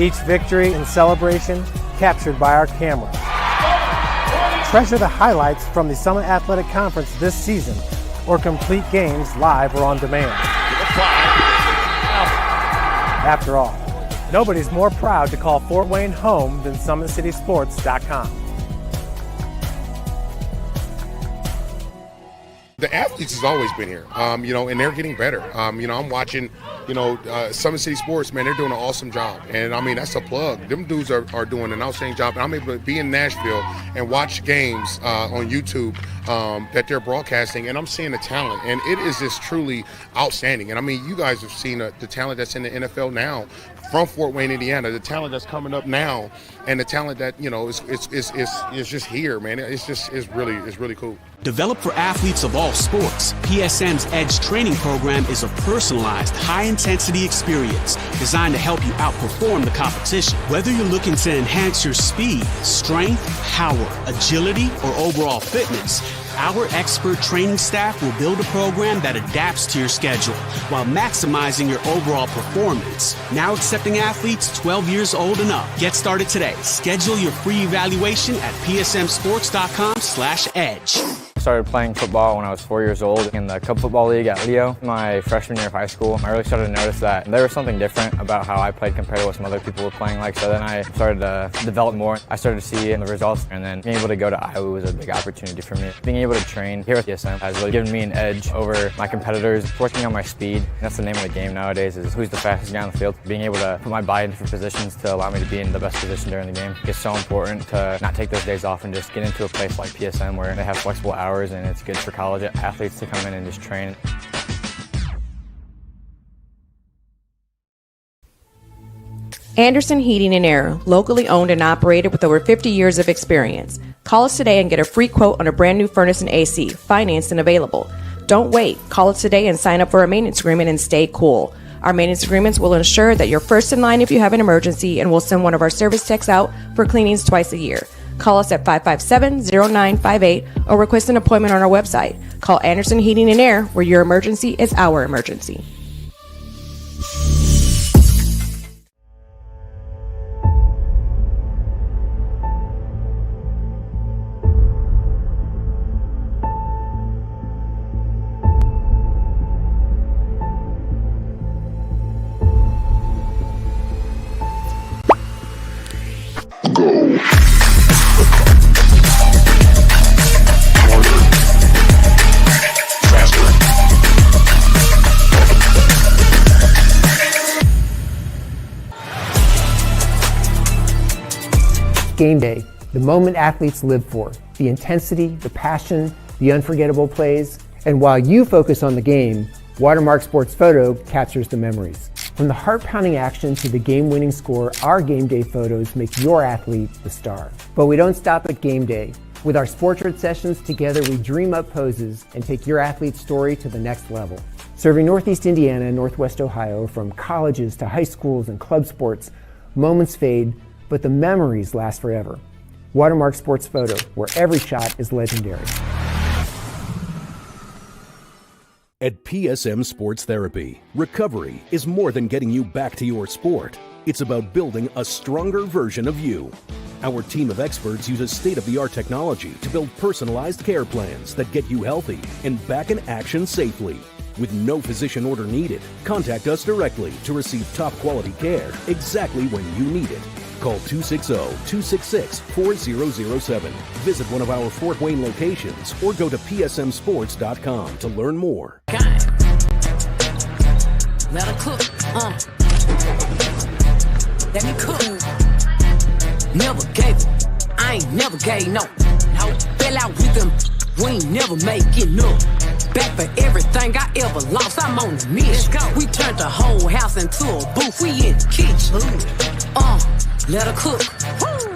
Each victory and celebration captured by our cameras. Treasure the highlights from the Summit Athletic Conference this season, or complete games live or on demand. After all, nobody's more proud to call Fort Wayne home than SummitCitySports.com. The athletes has always been here, and they're getting better. I'm watching, Summit City Sports, man, they're doing an awesome job. And, that's a plug. Them dudes are doing an outstanding job. And I'm able to be in Nashville and watch games on YouTube that they're broadcasting, and I'm seeing the talent. And it is just truly outstanding. And, you guys have seen the talent that's in the NFL now from Fort Wayne, Indiana, the talent that's coming up now, and the talent that, is just here, man. It's really cool. Developed for athletes of all sports, PSM's Edge training program is a personalized, high-intensity experience designed to help you outperform the competition. Whether you're looking to enhance your speed, strength, power, agility, or overall fitness, our expert training staff will build a program that adapts to your schedule while maximizing your overall performance. Now accepting athletes 12 years old and up. Get started today. Schedule your free evaluation at psmsports.com/edge. I started playing football when I was 4 years old in the Cub Football League at Leo. My freshman year of high school, I really started to notice that there was something different about how I played compared to what some other people were playing like. So then I started to develop more. I started to see the results, and then being able to go to Iowa was a big opportunity for me. Being able to train here at PSM has really given me an edge over my competitors, working on my speed. That's the name of the game nowadays, is who's the fastest guy on the field. Being able to put my body in different positions to allow me to be in the best position during the game. It's so important to not take those days off and just get into a place like PSM where they have flexible hours, and it's good for college athletes to come in and just train. Anderson Heating and Air, locally owned and operated with over 50 years of experience. Call us today and get a free quote on a brand new furnace and AC, financed and available. Don't wait. Call us today and sign up for a maintenance agreement and stay cool. Our maintenance agreements will ensure that you're first in line if you have an emergency, and we'll send one of our service techs out for cleanings twice a year. Call us at 557-0958 or request an appointment on our website. Call Anderson Heating and Air, where your emergency is our emergency. Game day, the moment athletes live for, the intensity, the passion, the unforgettable plays. And while you focus on the game, Watermark Sports Photo captures the memories. From the heart-pounding action to the game-winning score, our game day photos make your athlete the star. But we don't stop at game day. With our Sportrait sessions, together we dream up poses and take your athlete's story to the next level. Serving Northeast Indiana and Northwest Ohio, from colleges to high schools and club sports, moments fade, but the memories last forever. Watermark Sports Photo, where every shot is legendary. At PSM Sports Therapy, recovery is more than getting you back to your sport. It's about building a stronger version of you. Our team of experts uses state-of-the-art technology to build personalized care plans that get you healthy and back in action safely. With no physician order needed, contact us directly to receive top-quality care exactly when you need it. Call 260-266-4007. Visit one of our Fort Wayne locations or go to psmsports.com to learn more. Let her cook, let me cook. Never gave it, I ain't never gave no. Fell out with them, we ain't never make it no. Back for everything I ever lost, I'm on the mission. We turned the whole house into a booth, we in the kitchen. Let her cook.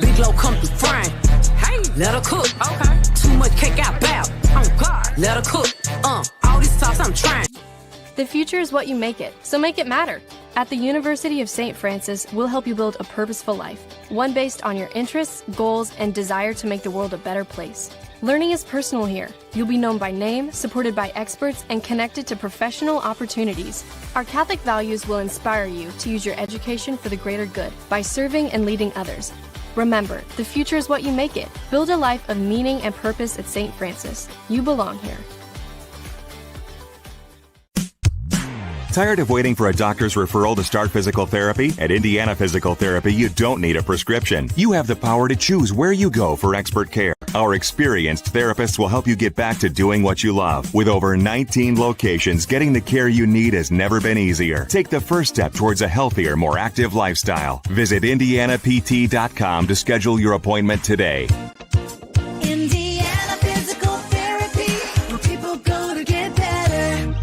Big low come through frying. Hey, let her cook. Okay. Too much cake out bow. Oh God. Let her cook. All this sauce I'm trying. The future is what you make it, so make it matter. At the University of St. Francis, we'll help you build a purposeful life, one based on your interests, goals, and desire to make the world a better place. Learning is personal here. You'll be known by name, supported by experts, and connected to professional opportunities. Our Catholic values will inspire you to use your education for the greater good by serving and leading others. Remember, the future is what you make it. Build a life of meaning and purpose at St. Francis. You belong here. Tired of waiting for a doctor's referral to start physical therapy? At Indiana Physical Therapy, you don't need a prescription. You have the power to choose where you go for expert care. Our experienced therapists will help you get back to doing what you love. With over 19 locations, getting the care you need has never been easier. Take the first step towards a healthier, more active lifestyle. Visit IndianaPT.com to schedule your appointment today. Indiana Physical Therapy, where people go to get better.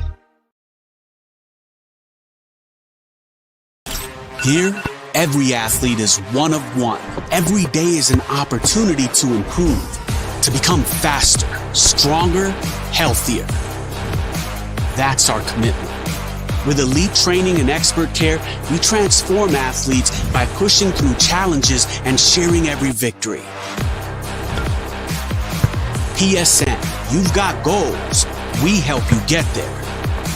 Here, every athlete is one of one. Every day is an opportunity to improve, to become faster, stronger, healthier. That's our commitment. With elite training and expert care, we transform athletes by pushing through challenges and sharing every victory. PSM, you've got goals. We help you get there.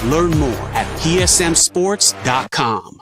Learn more at psmsports.com.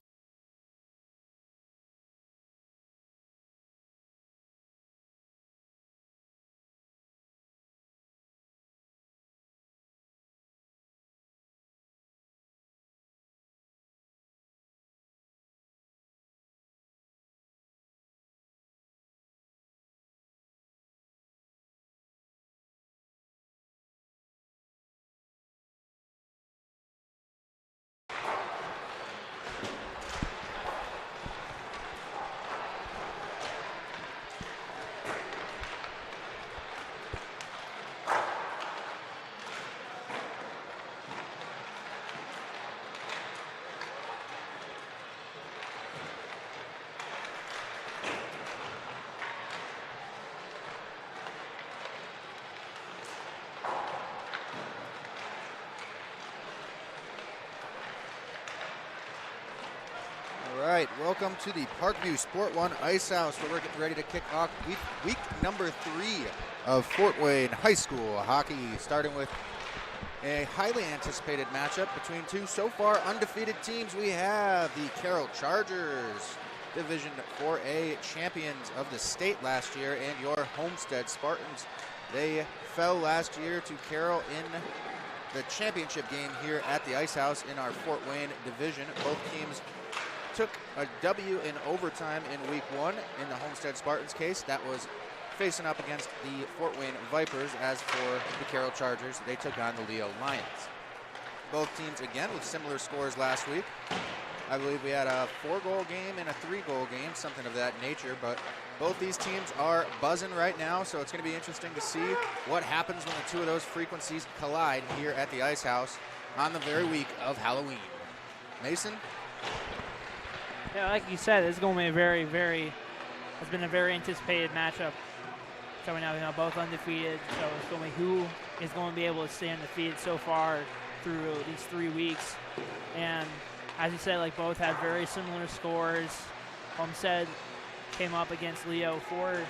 All right, welcome to the Parkview Sport One Ice House, where we're getting ready to kick off week number 3 of Fort Wayne High School hockey, starting with a highly anticipated matchup between two so far undefeated teams. We have the Carroll Chargers, Division 4A champions of the state last year, and your Homestead Spartans. They fell last year to Carroll in the championship game here at the Ice House in our Fort Wayne division. Both teams took a W in overtime in week 1. In the Homestead Spartans case, that was facing up against the Fort Wayne Vipers. As for the Carroll Chargers, they took on the Leo Lions. Both teams, again, with similar scores last week. I believe we had a 4-goal game and a 3-goal game, something of that nature, but both these teams are buzzing right now, so it's going to be interesting to see what happens when the two of those frequencies collide here at the Ice House on the very week of Halloween. Mason? Yeah, like you said, it's going to be has been a very anticipated matchup. Coming out, both undefeated, so it's going to be who is going to be able to stay undefeated so far through these 3 weeks. And as you said, both had very similar scores. Homestead came up against Leo 4-2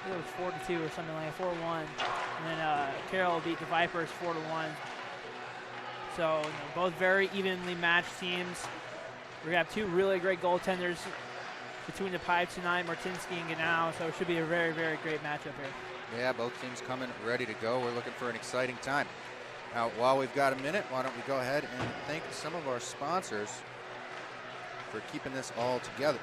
or something like that, 4-1. And then Carroll beat the Vipers 4-1. So both very evenly matched teams. We have 2 really great goaltenders between the Pipes tonight, Martinsky and Ganau, so it should be a very, very great matchup here. Yeah, both teams coming ready to go. We're looking for an exciting time. Now, while we've got a minute, why don't we go ahead and thank some of our sponsors for keeping this all together.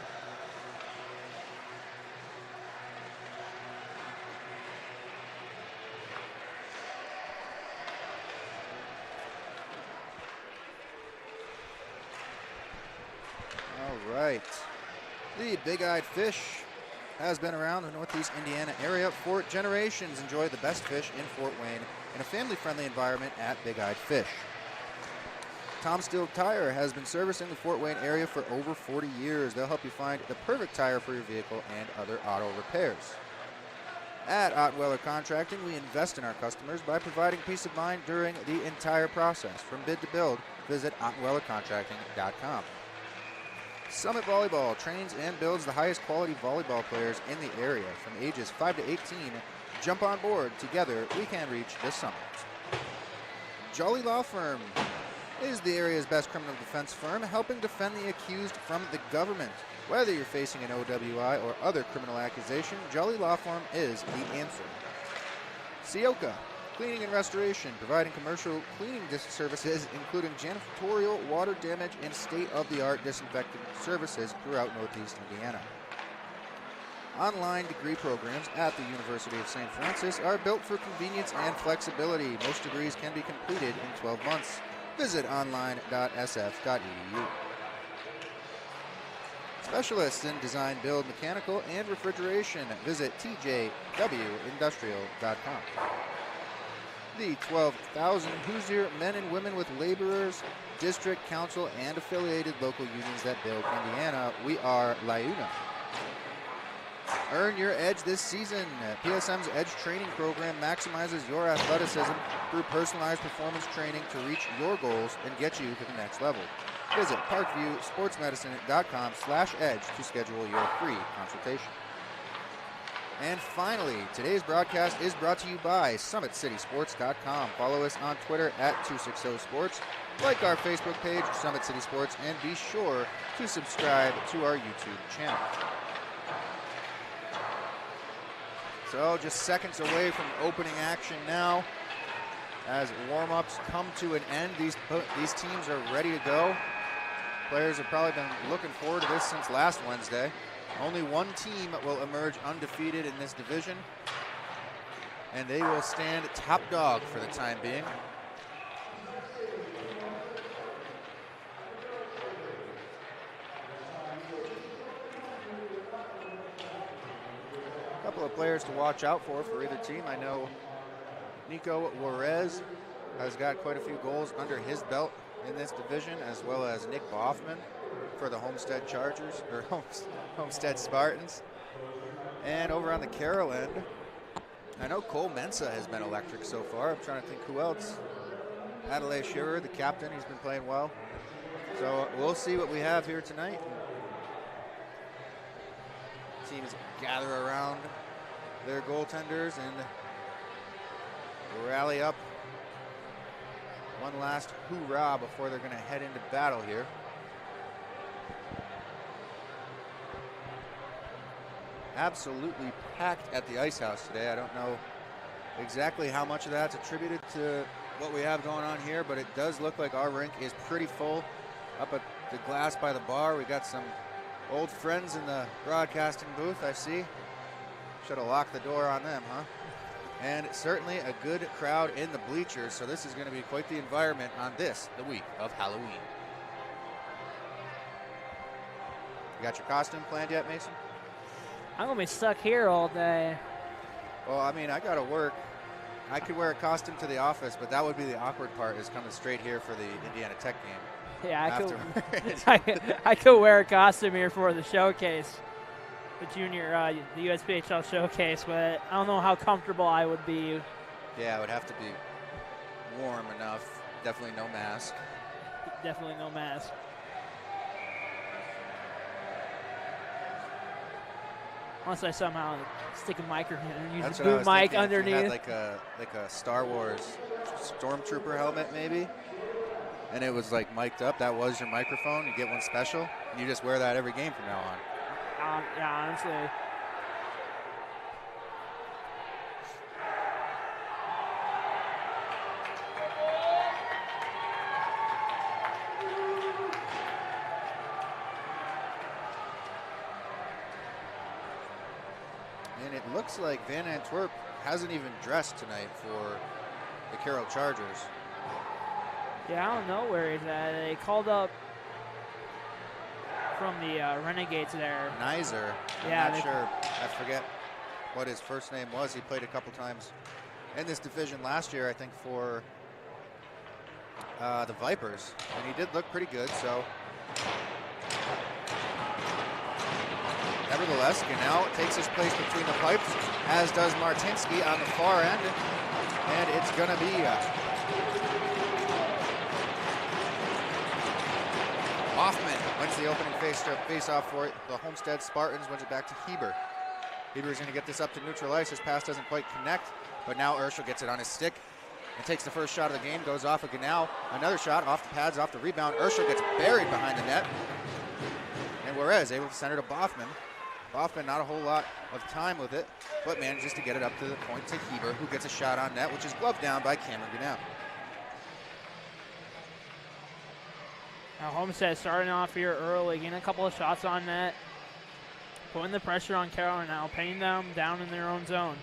All right. The Big-Eyed Fish has been around the Northeast Indiana area for generations. Enjoy the best fish in Fort Wayne in a family-friendly environment at Big-Eyed Fish. Tom Steele Tire has been servicing the Fort Wayne area for over 40 years. They'll help you find the perfect tire for your vehicle and other auto repairs. At Ottweller Contracting, we invest in our customers by providing peace of mind during the entire process. From bid to build, visit OttwellerContracting.com. Summit Volleyball trains and builds the highest quality volleyball players in the area from ages 5 to 18 Jump on board. Together, we can reach the summit. Jolly Law Firm is the area's best criminal defense firm, helping defend the accused from the government. Whether you're facing an OWI or other criminal accusation, Jolly Law Firm is the answer. Sioka Cleaning and Restoration, providing commercial cleaning services, including janitorial, water damage, and state-of-the-art disinfecting services throughout Northeast Indiana. Online degree programs at the University of St. Francis are built for convenience and flexibility. Most degrees can be completed in 12 months. Visit online.sf.edu. Specialists in design, build, mechanical, and refrigeration. Visit tjwindustrial.com. The 12,000 Hoosier men and women with laborers, district, council, and affiliated local unions that build Indiana. We are LIUNA. Earn your edge this season. PSM's Edge training program maximizes your athleticism through personalized performance training to reach your goals and get you to the next level. Visit parkviewsportsmedicine.com/edge to schedule your free consultation. And finally, today's broadcast is brought to you by SummitCitySports.com. Follow us on Twitter at 260sports. Like our Facebook page, Summit City Sports, and be sure to subscribe to our YouTube channel. So just seconds away from opening action now. As warm-ups come to an end, these teams are ready to go. Players have probably been looking forward to this since last Wednesday. Only one team will emerge undefeated in this division, and they will stand top dog for the time being. A couple of players to watch out for either team. I know Nico Juarez has got quite a few goals under his belt in this division, as well as Nick Boffman for the Homestead Chargers, or Homestead Spartans. And over on the Carroll end, I know Cole Mensa has been electric so far. I'm trying to think who else. Adelaide Shearer, the captain, he's been playing well. So we'll see what we have here tonight. Teams gather around their goaltenders and rally up one last hoorah before they're going to head into battle here. Absolutely packed at the Ice House today. I don't know exactly how much of that's attributed to what we have going on here, but it does look like our rink is pretty full. Up at the glass by the bar, we got some old friends in the broadcasting booth, I see. Should have locked the door on them, huh? And certainly a good crowd in the bleachers, so this is going to be quite the environment on this, the week of Halloween. You got your costume planned yet, Mason? I'm going to be stuck here all day. Well, I mean, I got to work. I could wear a costume to the office, but that would be the awkward part, is coming straight here for the Indiana Tech game. Yeah, I could wear a costume here for the showcase, the junior, the USPHL showcase, but I don't know how comfortable I would be. Yeah, it would have to be warm enough. Definitely no mask. Definitely no mask. Unless I somehow stick a microphone and use a boom mic underneath. You had like a Star Wars stormtrooper helmet, maybe, and it was like mic'd up. That was your microphone. You get one special, and you just wear that every game from now on. Yeah, honestly. And it looks like Van Antwerp hasn't even dressed tonight for the Carroll Chargers. Yeah, I don't know where he's at. They called up from the Renegades there. Nizer. Yeah, I'm not sure. I forget what his first name was. He played a couple times in this division last year, I think, for the Vipers. And he did look pretty good, so. Nevertheless, Ganell takes his place between the pipes, as does Martinsky on the far end. And it's going to be Hoffman wins the opening face-off for the Homestead Spartans, wins it back to Heber. Heber's going to get this up to neutral ice. His pass doesn't quite connect, but now Urschel gets it on his stick and takes the first shot of the game, goes off of Ganal. Another shot off the pads, off the rebound. Urschel gets buried behind the net. And Juarez able to send it to Boffman. Boffman not a whole lot of time with it, but manages to get it up to the point to Heber, who gets a shot on net, which is gloved down by Cameron Ganal. Now Homestead starting off here early, getting a couple of shots on net, putting the pressure on Carroll now, pinning them down in their own zone.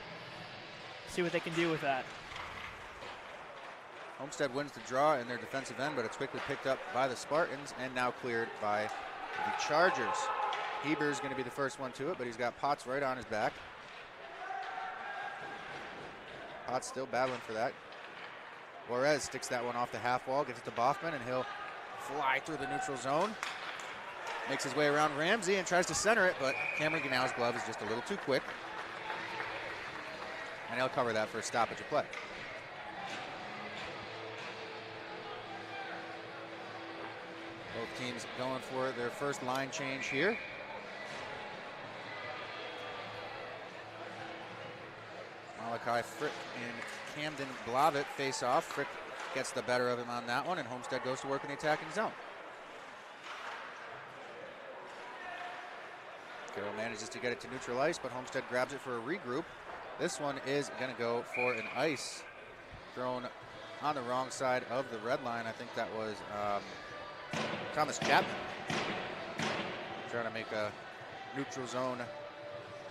See what they can do with that. Homestead wins the draw in their defensive end, but it's quickly picked up by the Spartans and now cleared by the Chargers. Heber's going to be the first one to it, but he's got Potts right on his back. Potts still battling for that. Juarez sticks that one off the half wall, gets it to Boffman, and he'll fly through the neutral zone. Makes his way around Ramsey and tries to center it, but Cameron Ganal's glove is just a little too quick. And he'll cover that for a stoppage of play. Both teams going for their first line change here. Malachi Frick and Camden Blavitt face off. Frick gets the better of him on that one, and Homestead goes to work in the attacking zone. Carroll manages to get it to neutral ice, but Homestead grabs it for a regroup. This one is going to go for an ice thrown on the wrong side of the red line. I think that was Thomas Chapman trying to make a neutral zone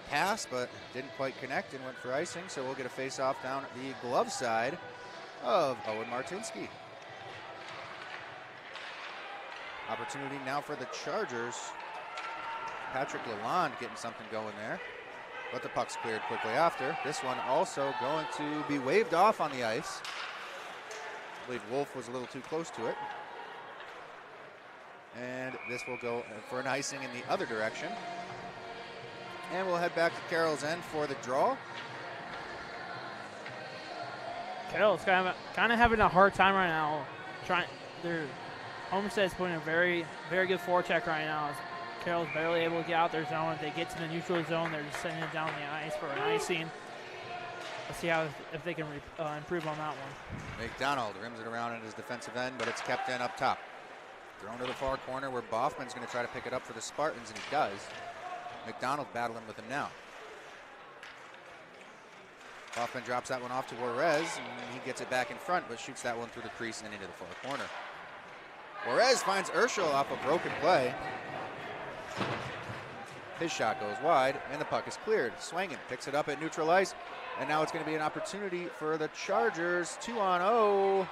pass, but didn't quite connect and went for icing, so we'll get a face-off down the glove side of Owen Martinsky. Opportunity now for the Chargers. Patrick Lalonde getting something going there, but the puck's cleared quickly after. This one also going to be waved off on the ice. I believe Wolf was a little too close to it. And this will go for an icing in the other direction. And we'll head back to Carroll's end for the draw. Carroll's kind of having a hard time right now. Their Homestead's putting a very, very good forecheck right now. Carroll's barely able to get out their zone. If they get to the neutral zone, they're just sending it down the ice for an icing. Let's see if they can improve on that one. McDonald rims it around in his defensive end, but it's kept in up top. Thrown to the far corner where Boffman's going to try to pick it up for the Spartans, and he does. McDonald battling with him now. Boffman drops that one off to Juarez, and he gets it back in front, but shoots that one through the crease and into the far corner. Juarez finds Urschel off a broken play. His shot goes wide, and the puck is cleared. Swangen picks it up at neutral ice, and now it's going to be an opportunity for the Chargers. 2-on-0.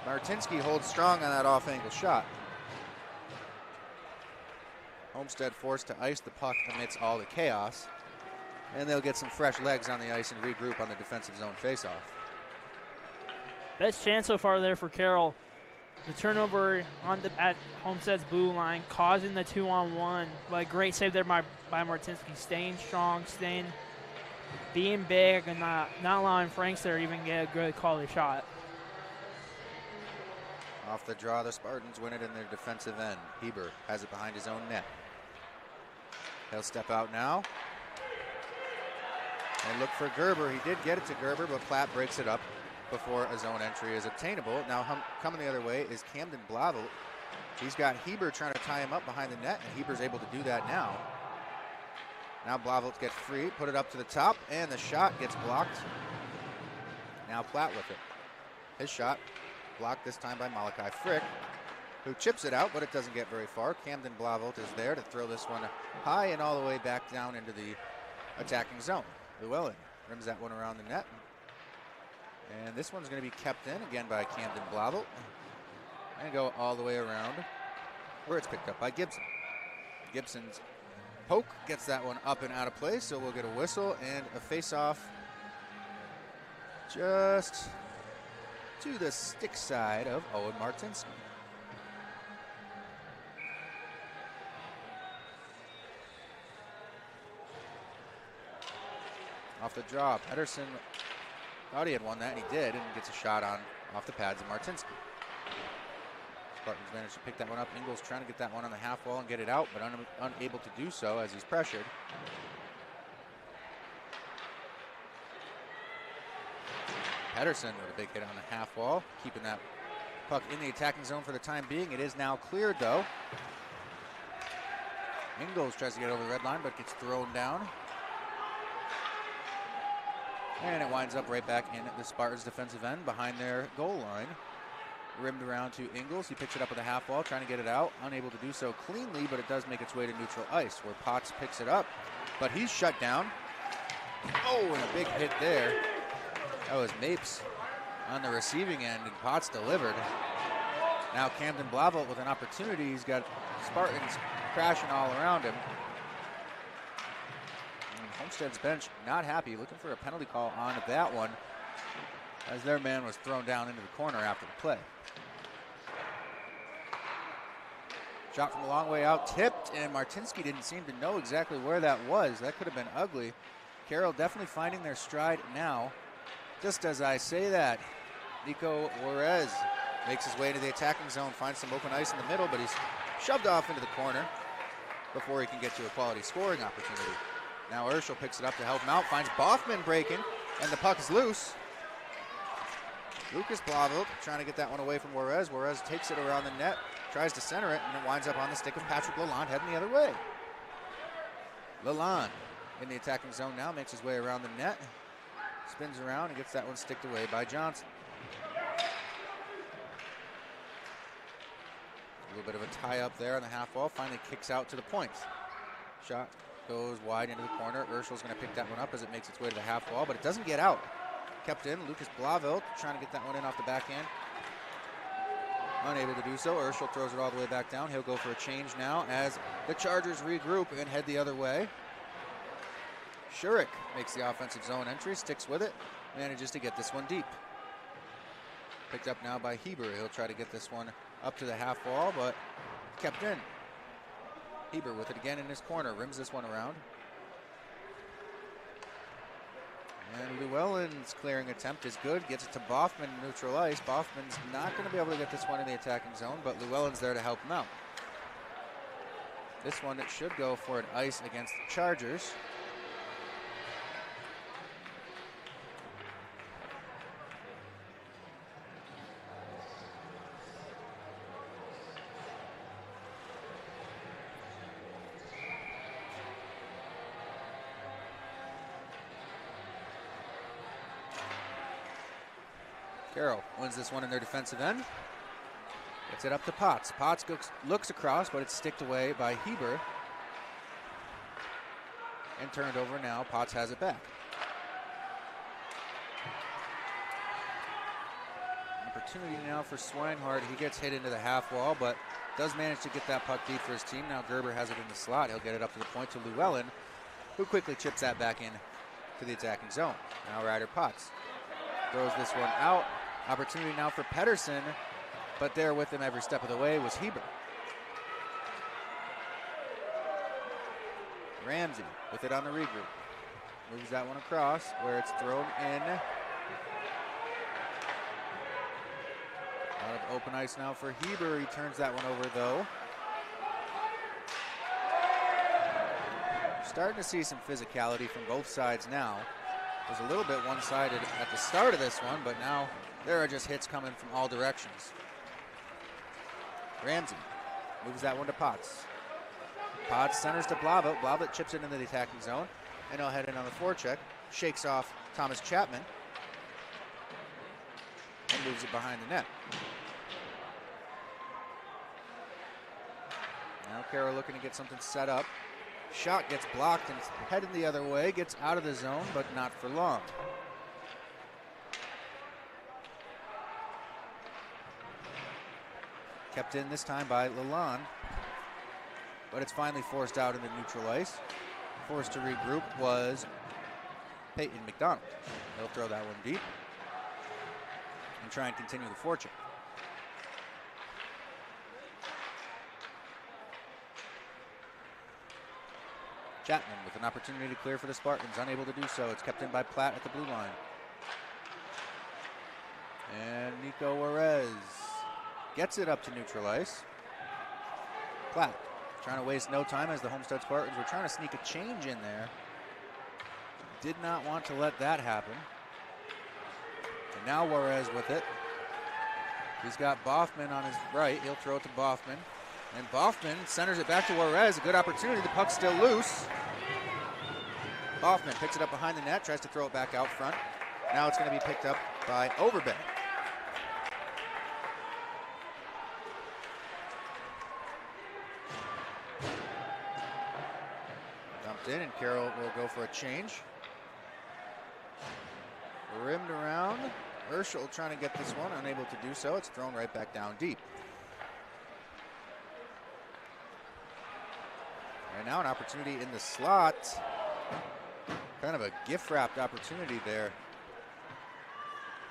Martinsky holds strong on that off-angle shot. Homestead forced to ice the puck amidst all the chaos, and they'll get some fresh legs on the ice and regroup on the defensive zone faceoff. Best chance so far there for Carroll. The turnover at Homestead's blue line, causing the 2-on-1. But great save there by Martinsky, staying strong, being big, and not allowing Franks there even get a good quality shot. Off the draw, the Spartans win it in their defensive end. Heber has it behind his own net. He'll step out now and look for Gerber. He did get it to Gerber, but Platt breaks it up before a zone entry is obtainable. Now coming the other way is Camden Blavel. He's got Heber trying to tie him up behind the net, and Heber's able to do that now. Now Blavel gets free, put it up to the top, and the shot gets blocked. Now Platt with it. His shot blocked this time by Malachi Frick, who chips it out, but it doesn't get very far. Camden Blavel is there to throw this one high and all the way back down into the attacking zone. Llewellyn rims that one around the net. And this one's going to be kept in again by Camden Blavel and go all the way around where it's picked up by Gibson. Gibson's poke gets that one up and out of play, so we'll get a whistle and a face-off just to the stick side of Owen Martinsky. Off the draw, Pedersen thought he had won that, and he did, and gets a shot off the pads of Martinsky. Spartans managed to pick that one up. Ingles trying to get that one on the half wall and get it out, but unable to do so as he's pressured. Pedersen with a big hit on the half wall, keeping that puck in the attacking zone for the time being. It is now cleared, though. Ingalls tries to get over the red line, but gets thrown down. And it winds up right back in the Spartans' defensive end behind their goal line. Rimmed around to Ingalls. He picks it up with a half wall, trying to get it out. Unable to do so cleanly, but it does make its way to neutral ice, where Potts picks it up. But he's shut down. Oh, and a big hit there. That was Mapes on the receiving end, and Potts delivered. Now Camden Blauvelt with an opportunity. He's got Spartans crashing all around him. And Homestead's bench not happy, looking for a penalty call on that one, as their man was thrown down into the corner after the play. Shot from a long way out, tipped, and Martinsky didn't seem to know exactly where that was. That could have been ugly. Carroll definitely finding their stride now. Just as I say that, Nico Juarez makes his way into the attacking zone, finds some open ice in the middle, but he's shoved off into the corner before he can get to a quality scoring opportunity. Now Urschel picks it up to help him out, finds Boffman breaking, and the puck is loose. Lucas Blauvelt trying to get that one away from Juarez. Juarez takes it around the net, tries to center it, and it winds up on the stick of Patrick Lalonde heading the other way. Lalonde in the attacking zone now, makes his way around the net, spins around and gets that one sticked away by Johnson. A little bit of a tie up there on the half wall, finally kicks out to the points. Shot goes wide into the corner. Urschel's going to pick that one up as it makes its way to the half wall, but it doesn't get out. Kept in. Lucas Blauvelt trying to get that one in off the backhand. Unable to do so. Urschel throws it all the way back down. He'll go for a change now as the Chargers regroup and head the other way. Shurik makes the offensive zone entry, sticks with it, manages to get this one deep. Picked up now by Heber. He'll try to get this one up to the half wall, but kept in. Heber with it again in his corner, rims this one around. And Llewellyn's clearing attempt is good, gets it to Boffman in neutral ice. Boffman's not going to be able to get this one in the attacking zone, but Llewellyn's there to help him out. This one that should go for an ice against the Chargers. Carroll wins this one in their defensive end. Gets it up to Potts. Potts looks across, but it's sticked away by Heber. And turned over now. Potts has it back. Opportunity now for Swinehart. He gets hit into the half wall, but does manage to get that puck deep for his team. Now Gerber has it in the slot. He'll get it up to the point to Llewellyn, who quickly chips that back in to the attacking zone. Now Ryder Potts throws this one out. Opportunity now for Pedersen, but there with him every step of the way was Heber. Ramsey with it on the regroup. Moves that one across where it's thrown in. Out of open ice now for Heber. He turns that one over though. Starting to see some physicality from both sides now. It was a little bit one-sided at the start of this one, but now there are just hits coming from all directions. Ramsey moves that one to Potts. Potts centers to Blauvelt. Blauvelt chips it into the attacking zone, and he'll head in on the forecheck. Shakes off Thomas Chapman and moves it behind the net. Now Carroll looking to get something set up. Shot gets blocked and headed the other way. Gets out of the zone, but not for long. Kept in this time by Lalonde, but it's finally forced out into neutral ice. Forced to regroup was Peyton McDonald. He'll throw that one deep and try and continue the forecheck. Chapman with an opportunity to clear for the Spartans, unable to do so. It's kept in by Platt at the blue line. And Nico Juarez gets it up to neutral ice. Platt trying to waste no time as the Homestead Spartans were trying to sneak a change in there. Did not want to let that happen. And now Juarez with it. He's got Boffman on his right. He'll throw it to Boffman. And Boffman centers it back to Juarez. A good opportunity. The puck's still loose. Boffman picks it up behind the net, tries to throw it back out front. Now it's going to be picked up by Overbay. Dumped in, and Carroll will go for a change. Rimmed around. Urschel trying to get this one, unable to do so. It's thrown right back down deep. Right now an opportunity in the slot. Kind of a gift-wrapped opportunity there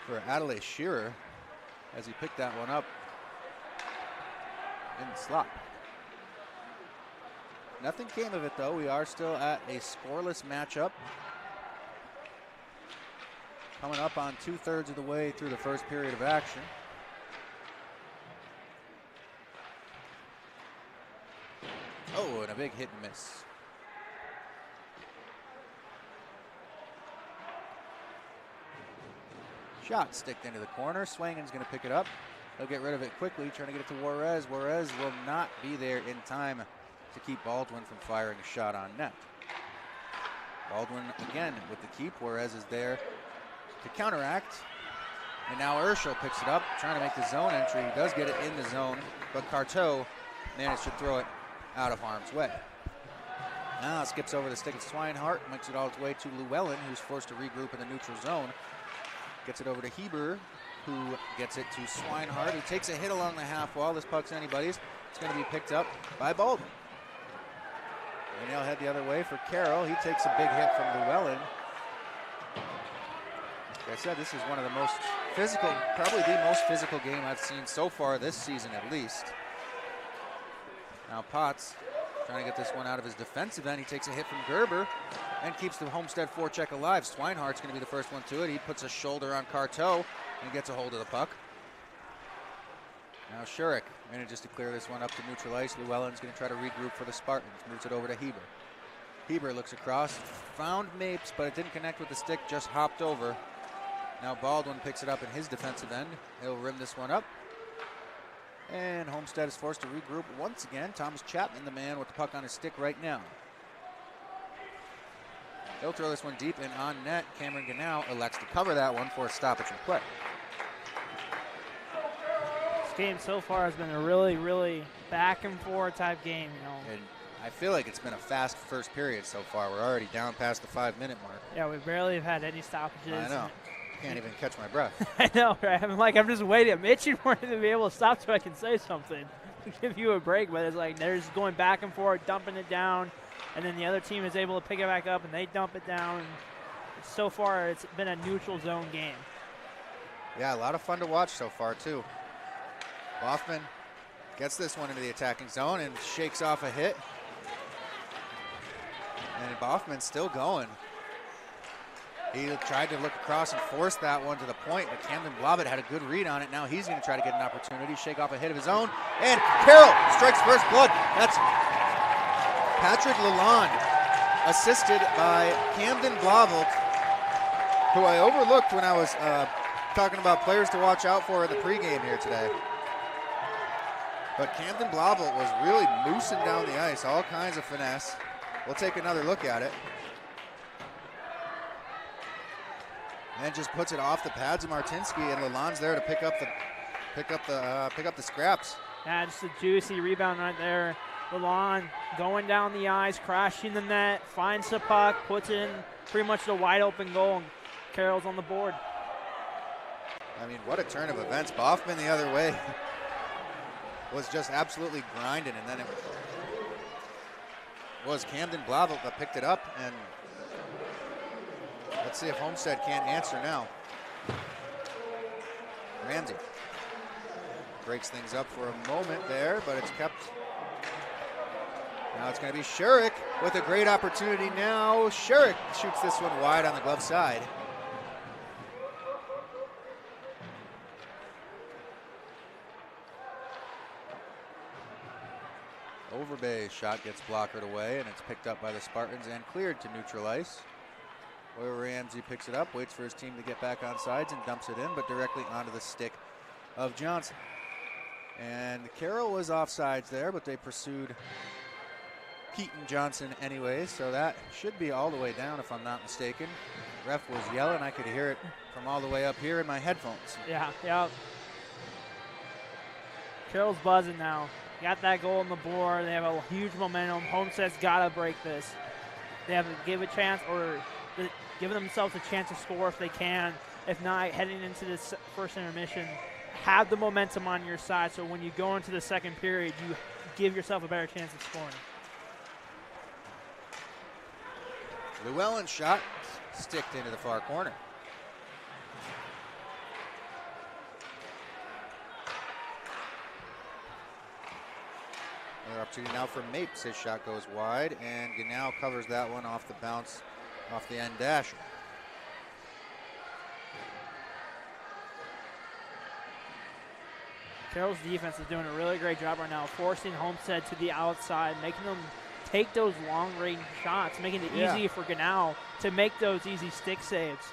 for Adelaide Shearer as he picked that one up in the slot. Nothing came of it though. We are still at a scoreless matchup. Coming up on 2/3 of the way through the first period of action. Oh, and a big hit and miss. Shot sticked into the corner. Swangen's going to pick it up. He'll get rid of it quickly, trying to get it to Juarez. Juarez will not be there in time to keep Baldwin from firing a shot on net. Baldwin again with the keep. Juarez is there to counteract. And now Urschel picks it up, trying to make the zone entry. He does get it in the zone, but Carteau managed to throw it out of harm's way. Now it skips over the stick of Swinehart, makes it all its way to Llewellyn, who's forced to regroup in the neutral zone. Gets it over to Heber, who gets it to Swinehart, who takes a hit along the half wall. This puck's anybody's. It's going to be picked up by Baldwin. And they'll head the other way for Carroll. He takes a big hit from Llewellyn. Like I said, this is one of the most physical, probably the most physical game I've seen so far this season at least. Now Potts trying to get this one out of his defensive end. He takes a hit from Gerber and keeps the Homestead forecheck alive. Swinehart's going to be the first one to it. He puts a shoulder on Carteau and gets a hold of the puck. Now Shurik manages to clear this one up to neutral ice. Llewellyn's going to try to regroup for the Spartans. Moves it over to Heber. Heber looks across, found Mapes, but it didn't connect with the stick, just hopped over. Now Baldwin picks it up in his defensive end. He'll rim this one up. And Homestead is forced to regroup once again. Thomas Chapman, the man with the puck on his stick right now. He'll throw this one deep and on net. Cameron Ganau elects to cover that one for a stoppage in play. This game so far has been a really, really back and forth type game, you know. And I feel like it's been a fast first period so far. We're already down past the 5-minute mark. Yeah, we barely have had any stoppages. I know. Can't even catch my breath. I know, right? I'm just waiting. I'm itching for him to be able to stop so I can say something, give you a break. But it's like they're just going back and forth, dumping it down, and then the other team is able to pick it back up and they dump it down. And so far, it's been a neutral zone game. Yeah, a lot of fun to watch so far too. Boffman gets this one into the attacking zone and shakes off a hit. And Boffman's still going. He tried to look across and force that one to the point, but Camden Blobbitt had a good read on it. Now he's going to try to get an opportunity, shake off a hit of his own, and Carroll strikes first blood. That's Patrick Lalonde, assisted by Camden Blobbitt, who I overlooked when I was talking about players to watch out for in the pregame here today. But Camden Blobbitt was really moosing down the ice, all kinds of finesse. We'll take another look at it. And just puts it off the pads of Martinsky, and Lalonde's there to pick up the scraps. Yeah, just a juicy rebound right there. Lalonde going down the ice, crashing the net, finds the puck, puts it in pretty much the wide open goal, and Carroll's on the board. I mean, what a turn of events. Boffman the other way was just absolutely grinding, and then it was Camden Blobbitt that picked it up, and let's see if Homestead can't answer now. Ramsey breaks things up for a moment there, but it's kept. Now it's going to be Shurik with a great opportunity now. Shurik shoots this one wide on the glove side. Overbay's shot gets blockered away, and it's picked up by the Spartans and cleared to neutral ice. Boyer Ramsey picks it up, waits for his team to get back on sides and dumps it in, but directly onto the stick of Johnson. And Carroll was offsides there, but they pursued Keaton Johnson anyway, so that should be all the way down if I'm not mistaken. The ref was yelling. I could hear it from all the way up here in my headphones. Yeah. Carroll's buzzing now. Got that goal on the board. They have a huge momentum. Homestead's got to break this. They have to give a chance or give themselves a chance to score if they can. If not, heading into this first intermission, have the momentum on your side so when you go into the second period, you give yourself a better chance of scoring. Llewellyn's shot sticked into the far corner. Another opportunity now for Mapes. His shot goes wide, and Ganau covers that one off the bounce, off the end dash. Carroll's defense is doing a really great job right now, forcing Homestead to the outside, making them take those long-range shots, making it easy for Ganau to make those easy stick saves.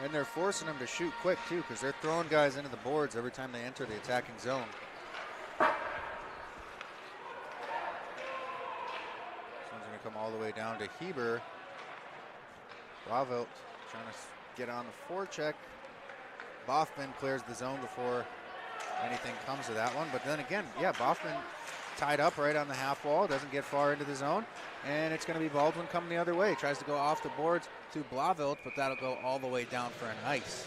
And they're forcing them to shoot quick, too, because they're throwing guys into the boards every time they enter the attacking zone. This one's going to come all the way down to Heber. Blavelt trying to get on the forecheck. Boffman clears the zone before anything comes to that one. But then again, Boffman tied up right on the half wall, doesn't get far into the zone, and it's going to be Baldwin coming the other way. Tries to go off the boards to Blavelt, but that'll go all the way down for an ice.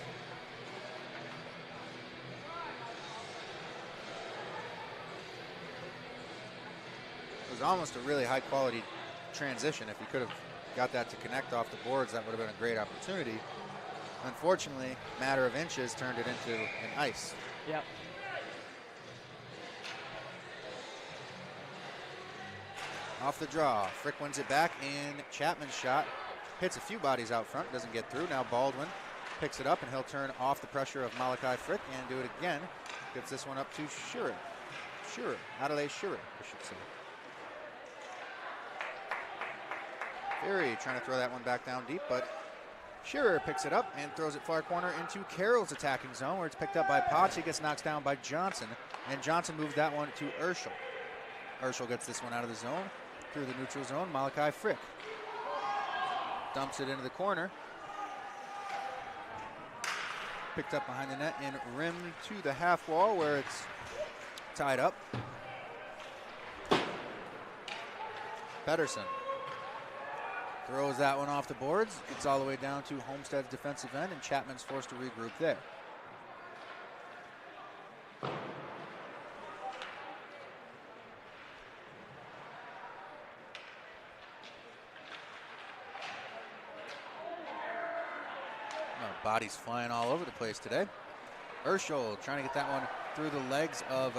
It was almost a really high quality transition. If he could have got that to connect off the boards, that would have been a great opportunity. Unfortunately, matter of inches turned it into an ice. Yep. Off the draw, Frick wins it back, and Chapman's shot hits a few bodies out front, doesn't get through. Now Baldwin picks it up, and he'll turn off the pressure of Malachi Frick and do it again. Gets this one up to Adelaide Shearer, I should say. Ferry trying to throw that one back down deep, but Shearer picks it up and throws it far corner into Carroll's attacking zone, where it's picked up by Potts. He gets knocked down by Johnson, and Johnson moves that one to Urschel. Urschel gets this one out of the zone. Through the neutral zone, Malachi Frick dumps it into the corner. Picked up behind the net and rimmed to the half wall where it's tied up. Pedersen throws that one off the boards. Gets all the way down to Homestead's defensive end, and Chapman's forced to regroup there. Bodies flying all over the place today. Urschel trying to get that one through the legs of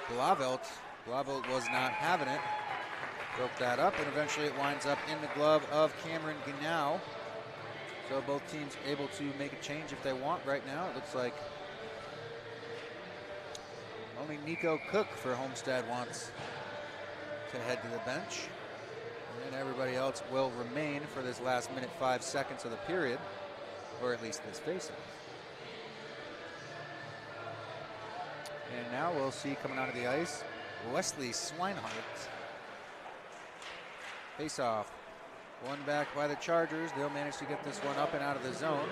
Blavelt. Blavelt was not having it. Broke that up, and eventually it winds up in the glove of Cameron Ganau. So both teams able to make a change if they want right now. It looks like only Nico Cook for Homestead wants to head to the bench. And everybody else will remain for this last minute 5 seconds of the period. Or at least this faceoff. And now we'll see coming out of the ice, Wesley Swinehart. Faceoff. One back by the Chargers. They'll manage to get this one up and out of the zone.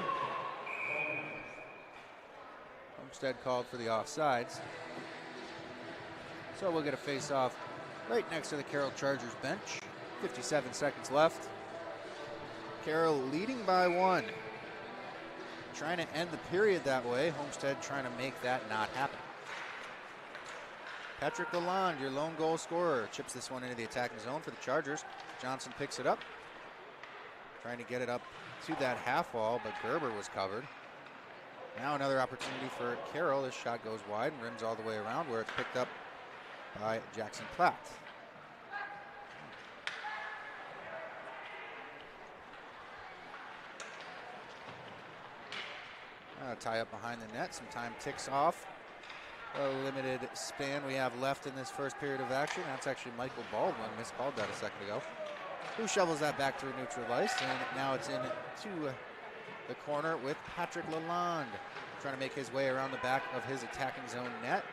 Homestead called for the offsides. So we'll get a faceoff right next to the Carroll Chargers bench. 57 seconds left. Carroll leading by 1. Trying to end the period that way. Homestead trying to make that not happen. Patrick Lalonde, your lone goal scorer, chips this one into the attacking zone for the Chargers. Johnson picks it up. Trying to get it up to that half wall, but Gerber was covered. Now another opportunity for Carroll. This shot goes wide and rims all the way around, where it's picked up by Jackson Platt. Tie up behind the net. Some time ticks off. A limited span we have left in this first period of action. That's actually Michael Baldwin. Miscalled that a second ago. who shovels that back to neutral ice, and now it's into the corner with Patrick Lalonde trying to make his way around the back of his attacking zone net.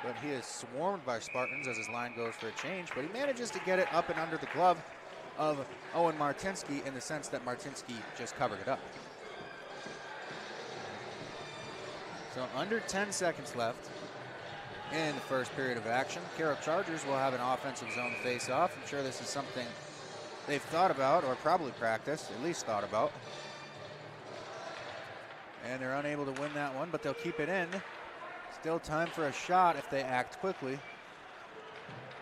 But he is swarmed by Spartans as his line goes for a change, but he manages to get it up and under the glove of Owen Martinsky in the sense that Martinsky just covered it up. So under 10 seconds left in the first period of action. Carroll Chargers will have an offensive zone face-off. I'm sure this is something they've thought about, or probably practiced, at least thought about. And they're unable to win that one, but they'll keep it in. Still time for a shot if they act quickly.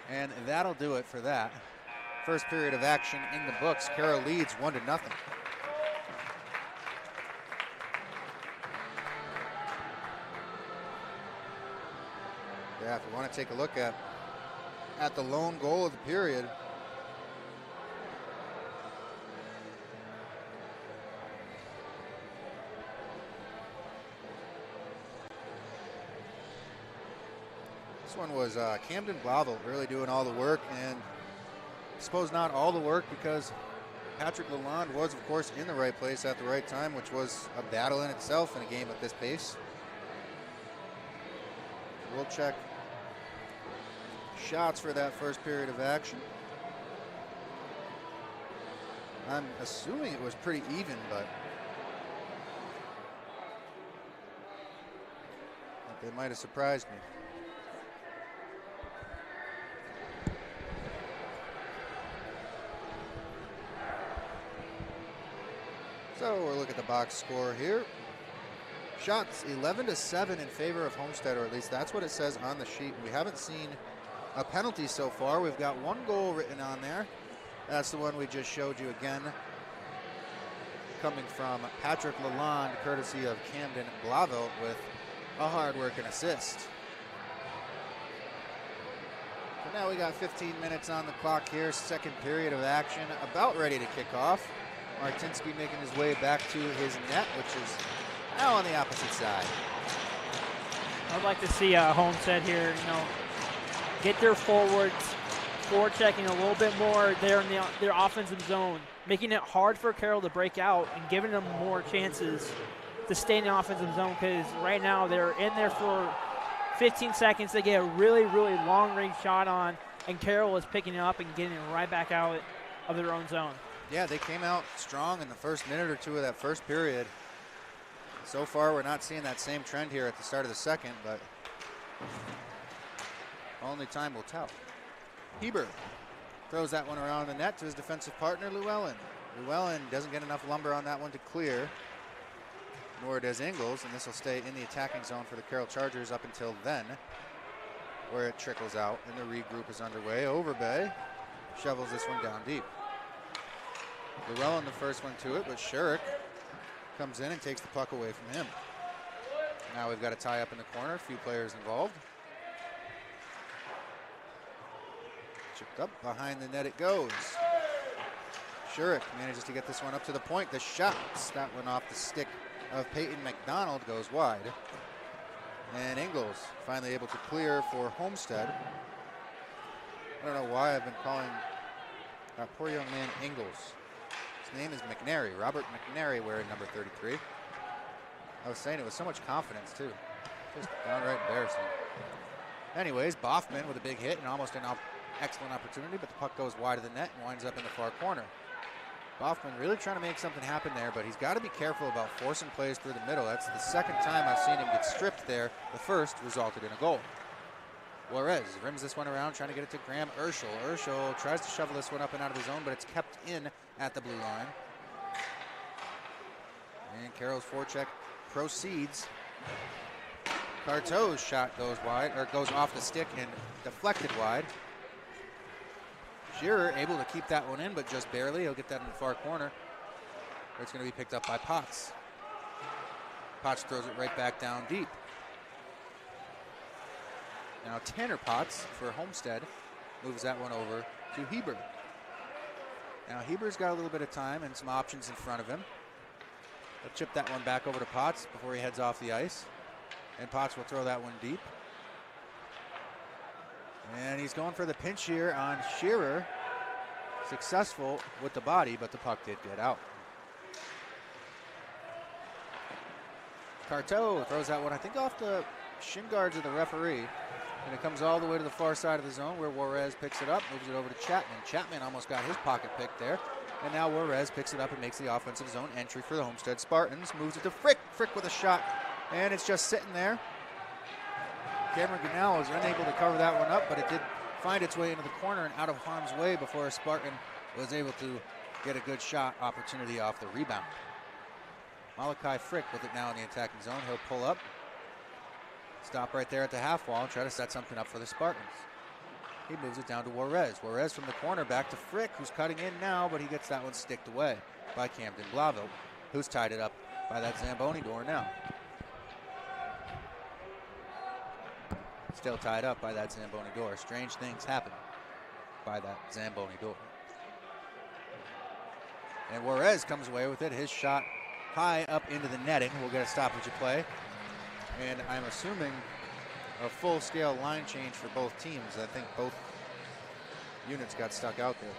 And that'll do it for that. First period of action in the books. Carroll leads 1-0. Yeah, if we want to take a look at the lone goal of the period. This one was Camden Blauvelt really doing all the work, and I suppose not all the work because Patrick Lalonde was, of course, in the right place at the right time, which was a battle in itself in a game at this pace. We'll check shots for that first period of action. I'm assuming it was pretty even, but they might have surprised me. So we'll look at the box score here. Shots 11-7 in favor of Homestead, or at least that's what it says on the sheet. We haven't seen a penalty so far. We've got one goal written on there. That's the one we just showed you again, coming from Patrick Lalonde, courtesy of Camden Blauvelt, with a hard-working assist. So now we got 15 minutes on the clock here, second period of action, about ready to kick off. Martinsky making his way back to his net, which is now on the opposite side. I'd like to see Homestead here, get their forwards forechecking a little bit more there in their offensive zone, making it hard for Carroll to break out and giving them more chances to stay in the offensive zone, because right now they're in there for 15 seconds. They get a really, really long-range shot on, and Carroll is picking it up and getting it right back out of their own zone. Yeah, they came out strong in the first minute or two of that first period. So far, we're not seeing that same trend here at the start of the second, but only time will tell. Heber throws that one around the net to his defensive partner, Llewellyn. Llewellyn doesn't get enough lumber on that one to clear, nor does Ingles, and this will stay in the attacking zone for the Carroll Chargers up until then, where it trickles out and the regroup is underway. Overbay shovels this one down deep. Llewellyn the first one to it, but Shurik comes in and takes the puck away from him. Now we've got a tie up in the corner, a few players involved. Chipped up, behind the net it goes. Shurik manages to get this one up to the point. The shots, that one off the stick of Peyton McDonald, goes wide. And Ingles finally able to clear for Homestead. I don't know why I've been calling that poor young man Ingles. His name is McNary, Robert McNary, wearing number 33. I was saying it with so much confidence, too. Just downright embarrassing. Anyways, Boffman with a big hit and almost an excellent opportunity, but the puck goes wide of the net and winds up in the far corner. Boffman really trying to make something happen there, but he's got to be careful about forcing plays through the middle. That's the second time I've seen him get stripped there. The first resulted in a goal. Juarez rims this one around, trying to get it to Graham Urschel. Urschel tries to shovel this one up and out of his zone, but it's kept in at the blue line. And Carroll's forecheck proceeds. Carteau's shot goes wide, or goes off the stick and deflected wide. Shearer able to keep that one in, but just barely. He'll get that in the far corner. It's going to be picked up by Potts. Potts throws it right back down deep. Now Tanner Potts for Homestead moves that one over to Heber. Now Heber's got a little bit of time and some options in front of him. He'll chip that one back over to Potts before he heads off the ice. And Potts will throw that one deep. And he's going for the pinch here on Shearer. successful with the body, but the puck did get out. Carteau throws that one, I think, off the shin guards of the referee. And it comes all the way to the far side of the zone where Juarez picks it up, moves it over to Chapman. Chapman almost got his pocket pick there. And now Juarez picks it up and makes the offensive zone entry for the Homestead Spartans. Moves it to Frick. Frick with a shot. And it's just sitting there. Cameron Ganal was unable to cover that one up, but it did find its way into the corner and out of harm's way before a Spartan was able to get a good shot opportunity off the rebound. Malachi Frick with it now in the attacking zone. He'll pull up. Stop right there at the half wall and try to set something up for the Spartans. He moves it down to Juarez. Juarez from the corner back to Frick, who's cutting in now, but he gets that one sticked away by Camden Blauville, who's tied it up by that Zamboni door now. Still tied up by that Zamboni door. Strange things happen by that Zamboni door. And Juarez comes away with it. His shot high up into the netting. We'll get a stoppage of play. And I'm assuming a full-scale line change for both teams. I think both units got stuck out there.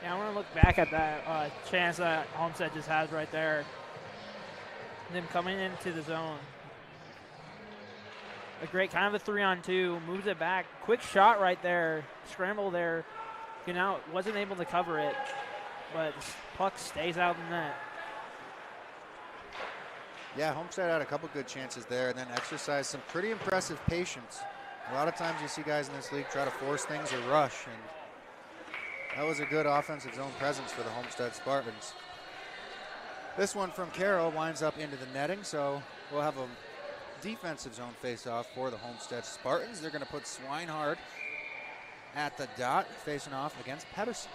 Yeah, I want to look back at that chance that Homestead just has right there. Them coming into the zone. A great kind of a 3-on-2, moves it back. Quick shot right there, scramble there. Wasn't able to cover it, but the puck stays out in the net. Yeah, Homestead had a couple good chances there and then exercised some pretty impressive patience. A lot of times you see guys in this league try to force things or rush, and that was a good offensive zone presence for the Homestead Spartans. This one from Carroll winds up into the netting, so we'll have a defensive zone face-off for the Homestead Spartans. They're going to put Swinehart at the dot, facing off against Pedersen.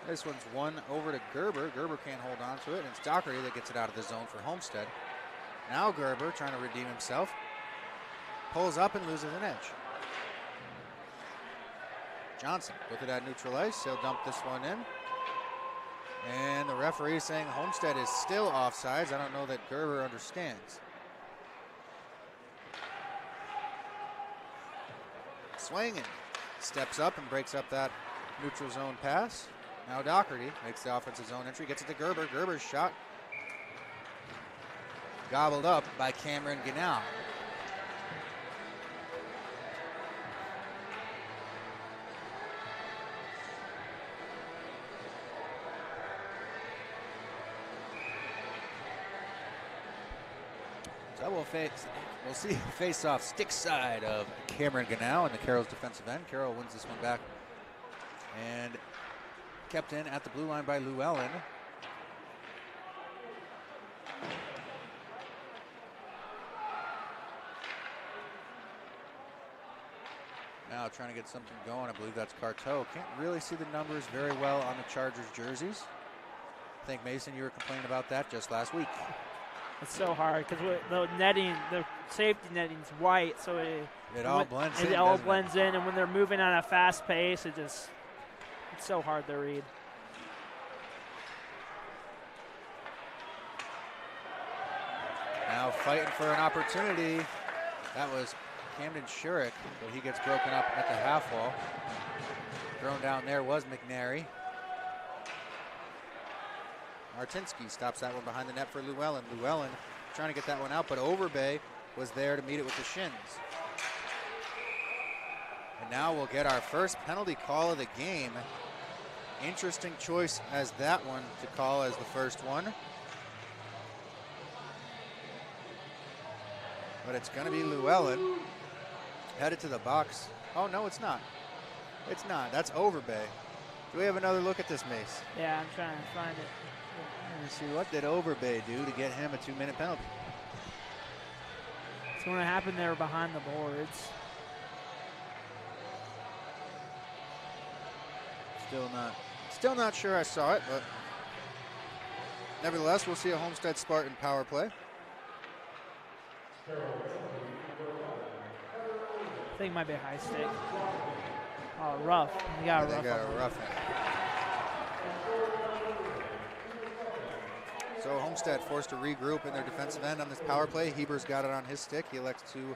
This one's won over to Gerber. Gerber can't hold on to it, and it's Doherty that gets it out of the zone for Homestead. Now Gerber, trying to redeem himself, pulls up and loses an edge. Johnson with it at neutral ice. He'll dump this one in. And the referee is saying Homestead is still offsides. I don't know that Gerber understands. Swinging. Steps up and breaks up that neutral zone pass. Now Doherty makes the offensive zone entry, gets it to Gerber. Gerber's shot gobbled up by Cameron Ganal. So we'll see face-off stick side of Cameron Ganal and the Carroll's defensive end. Carroll wins this one back and kept in at the blue line by Llewellyn. Now trying to get something going. I believe that's Carteau. Can't really see the numbers very well on the Chargers jerseys. I think, Mason, you were complaining about that just last week. It's so hard because the netting, the safety netting's white, so it all blends in. It all blends in, and when they're moving at a fast pace, it's so hard to read. Now fighting for an opportunity. That was Camden Shurik, but he gets broken up at the half wall. Thrown down there was McNary. Martinsky stops that one behind the net for Llewellyn. Llewellyn trying to get that one out, but Overbay was there to meet it with the shins. And now we'll get our first penalty call of the game. Interesting choice as that one to call as the first one. But it's going to be Llewellyn headed to the box. Oh, no, it's not. It's not. That's Overbay. Do we have another look at this, Mace? Yeah, I'm trying to find it. Let's see, what did Overbay do to get him a 2-minute penalty? It's going to happen there behind the boards. Still not sure I saw it, but nevertheless, we'll see a Homestead Spartan power play. I think it might be a high stick. Oh, rough. They got a rough hand. So Homestead forced to regroup in their defensive end on this power play. Heber's got it on his stick. He elects to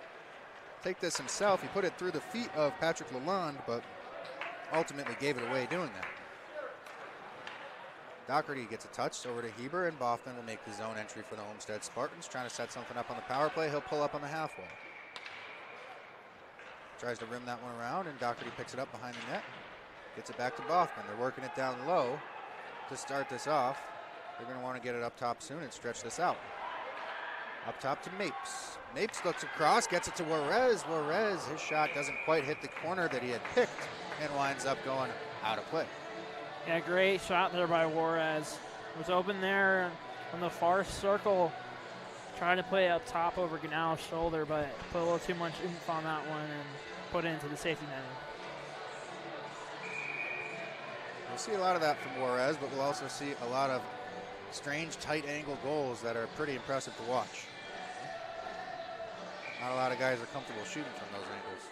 take this himself. He put it through the feet of Patrick Lalonde, but ultimately gave it away doing that. Doherty gets a touch over to Heber, and Boffman will make the zone entry for the Homestead Spartans, trying to set something up on the power play. He'll pull up on the half wall. Tries to rim that one around, and Doherty picks it up behind the net. Gets it back to Boffman. They're working it down low to start this off. They're going to want to get it up top soon and stretch this out. Up top to Mapes. Mapes looks across, gets it to Juarez. Juarez, his shot doesn't quite hit the corner that he had picked and winds up going out of play. Yeah, great shot there by Juarez. Was open there on the far circle, trying to play up top over Ganal's shoulder, but put a little too much oomph on that one and put it into the safety net. We'll see a lot of that from Juarez, but we'll also see a lot of strange tight angle goals that are pretty impressive to watch. Not a lot of guys are comfortable shooting from those angles.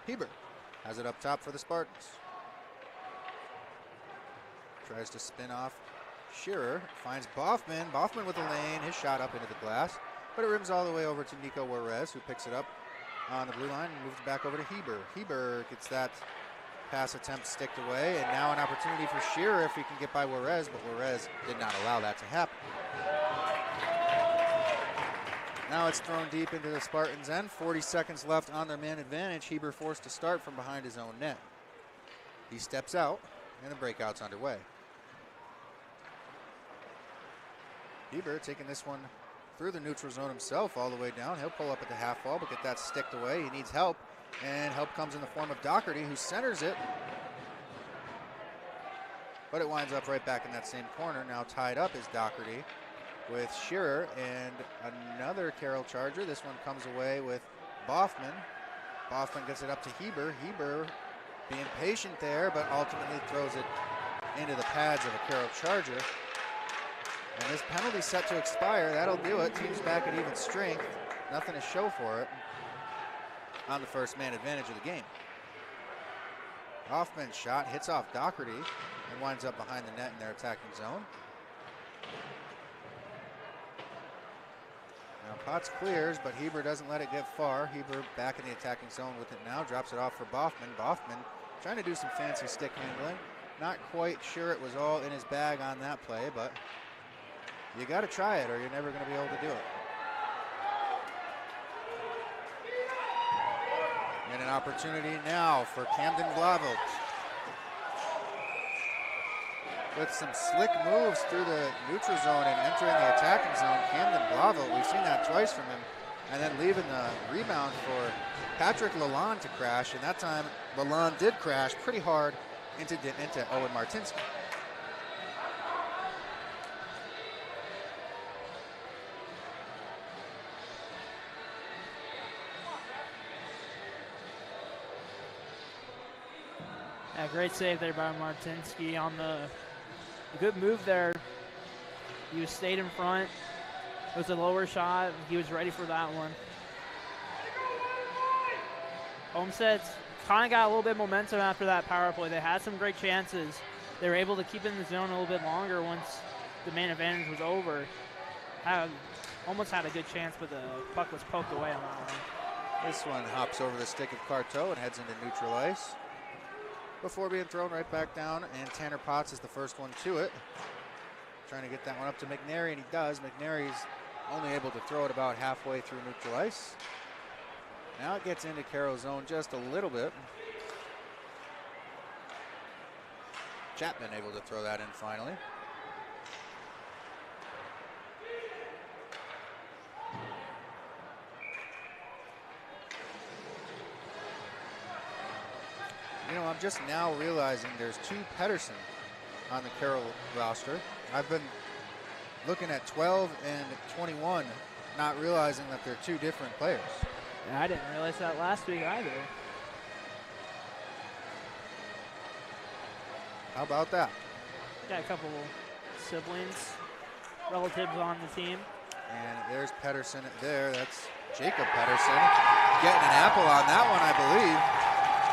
Heber has it up top for the Spartans. Tries to spin off Shearer, finds Boffman. Boffman with the lane, his shot up into the glass, but it rims all the way over to Nico Juarez, who picks it up on the blue line and moves it back over to Heber. Heber gets that pass attempt sticked away, and now an opportunity for Shearer if he can get by Juarez, but Juarez did not allow that to happen. Now it's thrown deep into the Spartans' end. 40 seconds left on their man advantage. Heber forced to start from behind his own net. He steps out, and the breakout's underway. Heber taking this one through the neutral zone himself all the way down. He'll pull up at the half wall, but get that sticked away. He needs help, and help comes in the form of Doherty, who centers it. But it winds up right back in that same corner. Now tied up is Doherty with Shearer and another Carroll Charger. This one comes away with Boffman. Boffman gets it up to Heber. Heber being patient there, but ultimately throws it into the pads of a Carroll Charger. And this penalty set to expire. That'll do it. Team's back at even strength. Nothing to show for it on the first man advantage of the game. Hoffman's shot hits off Doherty and winds up behind the net in their attacking zone. Now Potts clears, but Heber doesn't let it get far. Heber back in the attacking zone with it now. Drops it off for Boffman. Boffman trying to do some fancy stick handling. Not quite sure it was all in his bag on that play, but you got to try it or you're never going to be able to do it. And an opportunity now for Camden Blauvelt. With some slick moves through the neutral zone and entering the attacking zone, Camden Blauvelt, we've seen that twice from him, and then leaving the rebound for Patrick Lalonde to crash, and that time Lalonde did crash pretty hard into Owen Martinsky. Yeah, great save there by Martinsky on the good move there. He stayed in front. It was a lower shot. He was ready for that one. Homestead's kind of got a little bit of momentum after that power play. They had some great chances. They were able to keep in the zone a little bit longer once the man advantage was over. Almost had a good chance, but the puck was poked away on that one. This one hops over the stick of Carteau and heads into neutral ice before being thrown right back down, and Tanner Potts is the first one to it. Trying to get that one up to McNary, and he does. McNary's only able to throw it about halfway through neutral ice. Now it gets into Carroll's zone just a little bit. Chapman able to throw that in finally. You know, I'm just now realizing there's two Pedersen on the Carroll roster. I've been looking at 12 and 21, not realizing that they're two different players. Yeah, I didn't realize that last week either. How about that? Got a couple siblings, relatives on the team. And there's Pedersen there. That's Jacob Pedersen getting an apple on that one, I believe.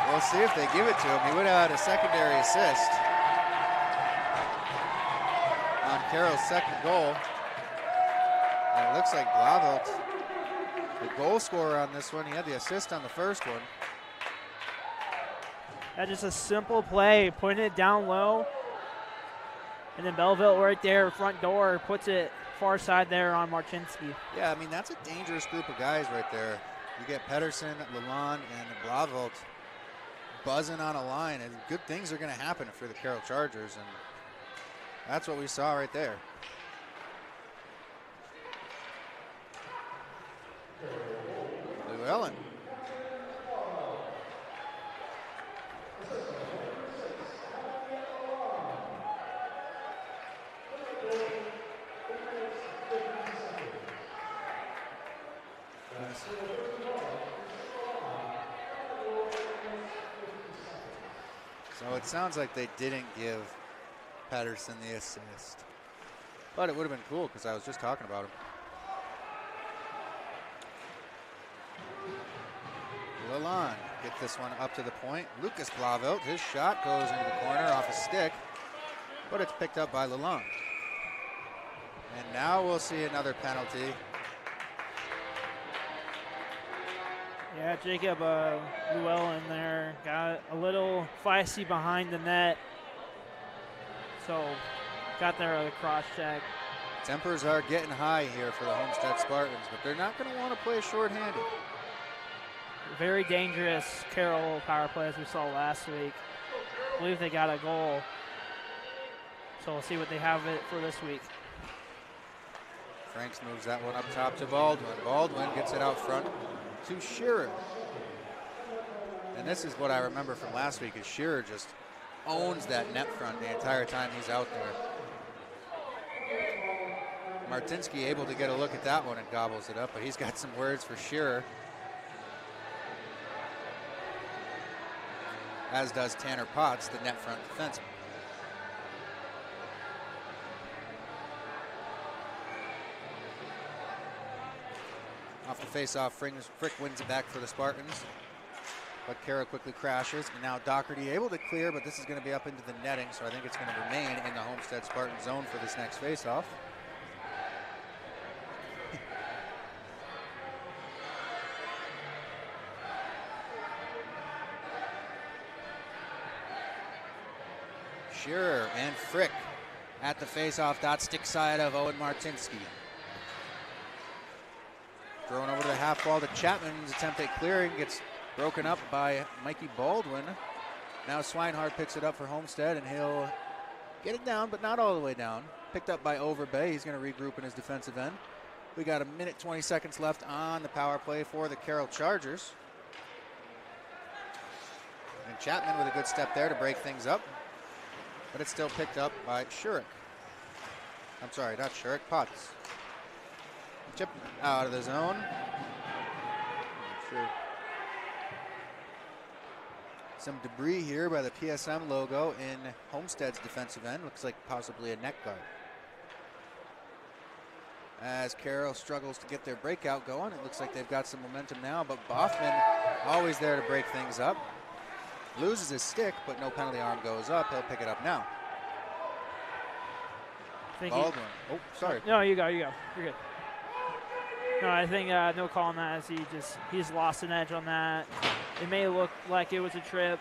We'll see if they give it to him. He would have had a secondary assist on Carroll's second goal. And it looks like Blauvelt The goal scorer on this one. He had the assist on the first one. That's just a simple play, putting it down low. And then Belleville right there, front door, puts it far side there on Martinsky. Yeah, I mean, that's a dangerous group of guys right there. You get Pedersen, Lalonde, and Blauvelt buzzing on a line, and good things are going to happen for the Carroll Chargers, and that's what we saw right there. Llewellyn. So it sounds like they didn't give Patterson the assist. But it would have been cool because I was just talking about him. Lalonde get this one up to the point. Lucas Blauvelt, his shot goes into the corner off a stick, but it's picked up by Lalonde. And now we'll see another penalty. Yeah, Jacob Llewellyn there got a little feisty behind the net. So got there with a cross check. Tempers are getting high here for the Homestead Spartans, but they're not going to want to play shorthanded. Very dangerous Carroll power play as we saw last week. I believe they got a goal. So we'll see what they have it for this week. Franks moves that one up top to Baldwin. Baldwin gets it out front to Shearer. And this is what I remember from last week, is Shearer just owns that net front the entire time he's out there. Martinsky able to get a look at that one and gobbles it up, but he's got some words for Shearer. As does Tanner Potts, the net front defenseman. Off the face-off, Frick wins it back for the Spartans. But Carroll quickly crashes, and now Doherty able to clear, but this is going to be up into the netting, so I think it's going to remain in the Homestead Spartan zone for this next face-off. Shearer and Frick at the face-off dot stick side of Owen Martinsky. Thrown over to the half wall to Chapman's attempt at clearing gets broken up by Mikey Baldwin. Now Swinehart picks it up for Homestead, and he'll get it down, but not all the way down. Picked up by Overbay. He's going to regroup in his defensive end. We got a minute 20 seconds left on the power play for the Carroll Chargers. And Chapman with a good step there to break things up. But it's still picked up by Shurik. I'm sorry, not Shurik, Potts. Chip out of the zone. Sure. Some debris here by the PSM logo in Homestead's defensive end. Looks like possibly a neck guard. As Carroll struggles to get their breakout going, it looks like they've got some momentum now, but Boffman always there to break things up. Loses his stick, but no penalty arm goes up. He'll pick it up now. Baldwin. Oh, sorry. No, you go. You're good. No, I think no call on that, as he's lost an edge on that. It may look like it was a trip,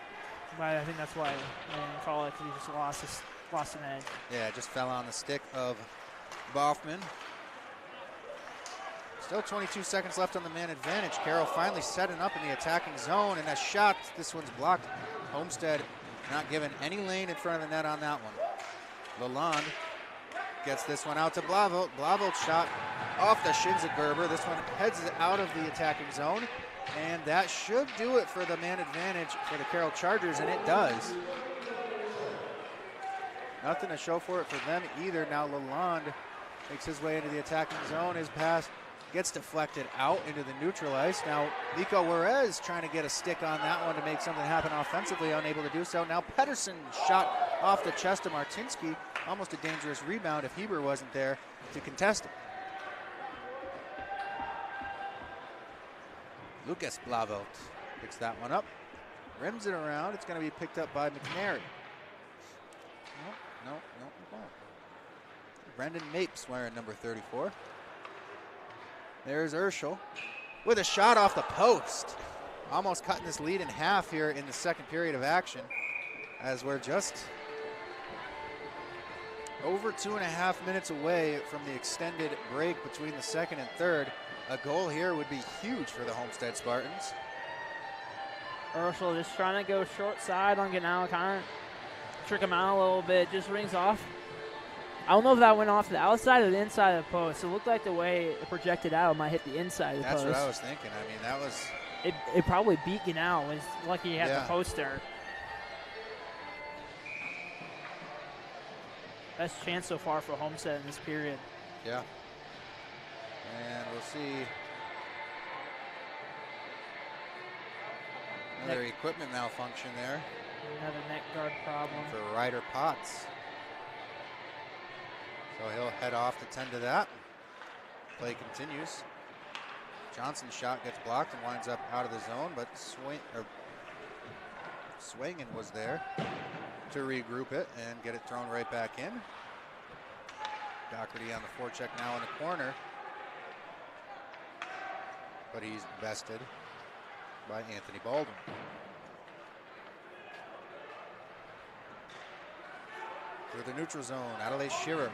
but I think that's why I didn't call it, because he just lost an edge. Yeah, it just fell on the stick of Boffman. Still 22 seconds left on the man advantage. Carroll finally setting up in the attacking zone, and a shot, this one's blocked. Homestead not given any lane in front of the net on that one. Lalonde gets this one out to Blauvelt. Blauvelt's shot off the shins of Gerber. This one heads out of the attacking zone, and that should do it for the man advantage for the Carroll Chargers, and it does. Nothing to show for it for them either. Now Lalonde makes his way into the attacking zone. His pass gets deflected out into the neutral ice. Now Nico Juarez trying to get a stick on that one to make something happen offensively, unable to do so. Now Pedersen shot off the chest of Martinsky. Almost a dangerous rebound if Heber wasn't there to contest it. Lucas Blauvelt picks that one up, rims it around. It's going to be picked up by McNary. No. Brendan Mapes wearing number 34. There's Urschel. with a shot off the post. Almost cutting this lead in half here in the second period of action, as we're just over 2.5 minutes away from the extended break between the second and third. A goal here would be huge for the Homestead Spartans. Urshel just trying to go short side on Ganao, kind of trick him out a little bit. Just rings off. I don't know if that went off the outside or the inside of the post. It looked like the way it projected out might hit the inside of the post. That's what I was thinking. I mean, that was... It probably beat Ganao. It was lucky he had the post there. Best chance so far for Homestead in this period. Yeah. And we'll see another equipment malfunction there. Another neck guard problem. For Ryder Potts. So he'll head off to tend to that. Play continues. Johnson's shot gets blocked and winds up out of the zone, but Swingen was there to regroup it and get it thrown right back in. Doherty on the forecheck now in the corner, but he's bested by Anthony Baldwin. Through the neutral zone, Adelaide Shearer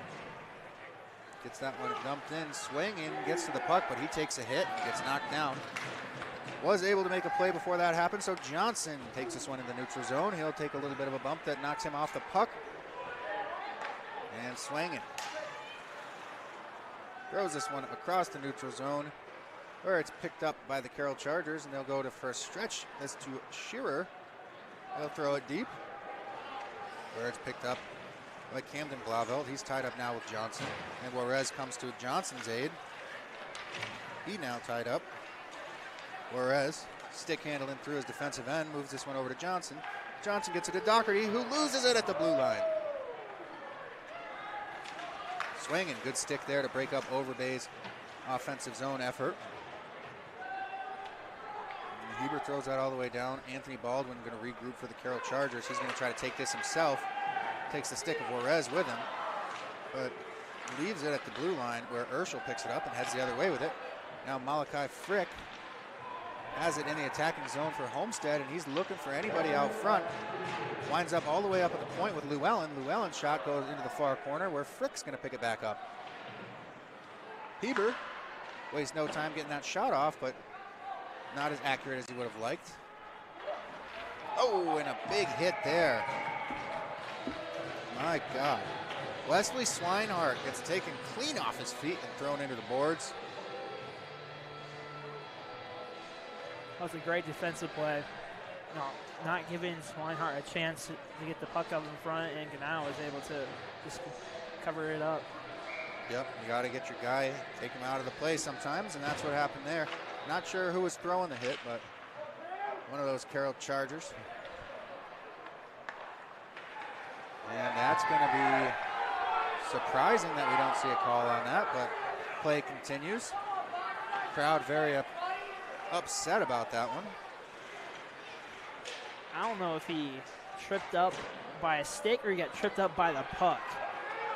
gets that one dumped in, swinging, gets to the puck, but he takes a hit and gets knocked down. Was able to make a play before that happened, so Johnson takes this one in the neutral zone. He'll take a little bit of a bump that knocks him off the puck. And swinging. Throws this one across the neutral zone, where it's picked up by the Carroll Chargers, and they'll go to first stretch. This to Shearer. They'll throw it deep, where it's picked up by Camden Blauvelt. He's tied up now with Johnson. And Juarez comes to Johnson's aid. He now tied up. Juarez stick handling through his defensive end, moves this one over to Johnson. Johnson gets it to Doherty, who loses it at the blue line. Swinging, good stick there to break up Overbay's offensive zone effort. And Heber throws that all the way down. Anthony Baldwin going to regroup for the Carroll Chargers. He's going to try to take this himself. Takes the stick of Juarez with him, but leaves it at the blue line where Urshel picks it up and heads the other way with it. Now Malachi Frick has it in the attacking zone for Homestead, and he's looking for anybody out front. Winds up all the way up at the point with Llewellyn. Llewellyn's shot goes into the far corner where Frick's going to pick it back up. Heber wastes no time getting that shot off, but not as accurate as he would have liked. Oh, and a big hit there. My God. Wesley Swinehart gets taken clean off his feet and thrown into the boards. That was a great defensive play. No, not giving Swinehart a chance to get the puck up in front, and Ganao was able to just cover it up. Yep, you got to get your guy, take him out of the play sometimes, and that's what happened there. Not sure who was throwing the hit, but one of those Carroll Chargers. And that's going to be surprising that we don't see a call on that, but play continues. Crowd very upset about that one. I don't know if he tripped up by a stick or he got tripped up by the puck.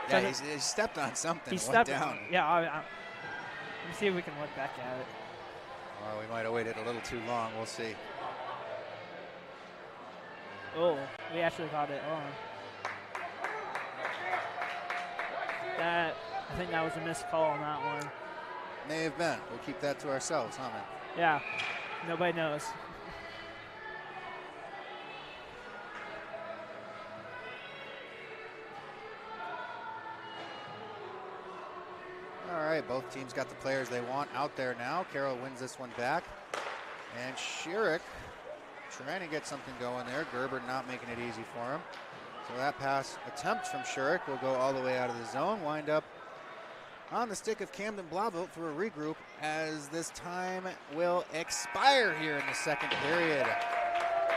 Yeah, he stepped on something. He stepped down. Yeah, let me see if we can look back at it. Well, we might have waited a little too long. We'll see. Oh, we actually caught it. Oh. I think that was a missed call on that one. May have been. We'll keep that to ourselves, huh, man? Yeah, nobody knows. All right, both teams got the players they want out there now. Carroll wins this one back. And Schierick trying to get something going there. Gerber not making it easy for him. So that pass attempt from Schierick will go all the way out of the zone, wind up on the stick of Camden Blauvelt for a regroup as this time will expire here in the second period.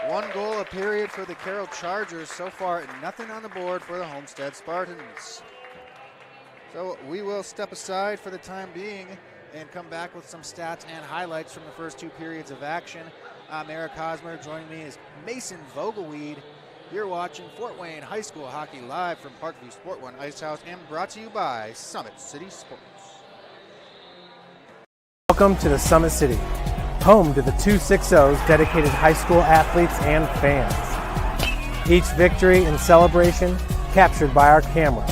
1 goal a period for the Carroll Chargers. So far, nothing on the board for the Homestead Spartans. So we will step aside for the time being and come back with some stats and highlights from the first 2 periods of action. I'm Eric Hosmer. Joining me is Mason Vogelweed. You're watching Fort Wayne High School Hockey live from Parkview Sport One Ice House and brought to you by Summit City Sports. Welcome to the Summit City, home to the 260's dedicated high school athletes and fans. Each victory and celebration captured by our camera.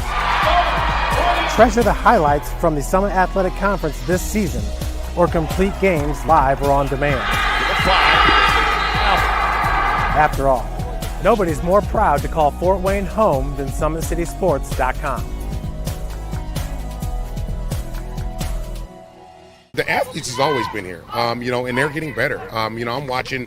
Treasure the highlights from the Summit Athletic Conference this season, or complete games live or on demand. After all, nobody's more proud to call Fort Wayne home than SummitCitySports.com. The athletes has always been here, and they're getting better. I'm watching,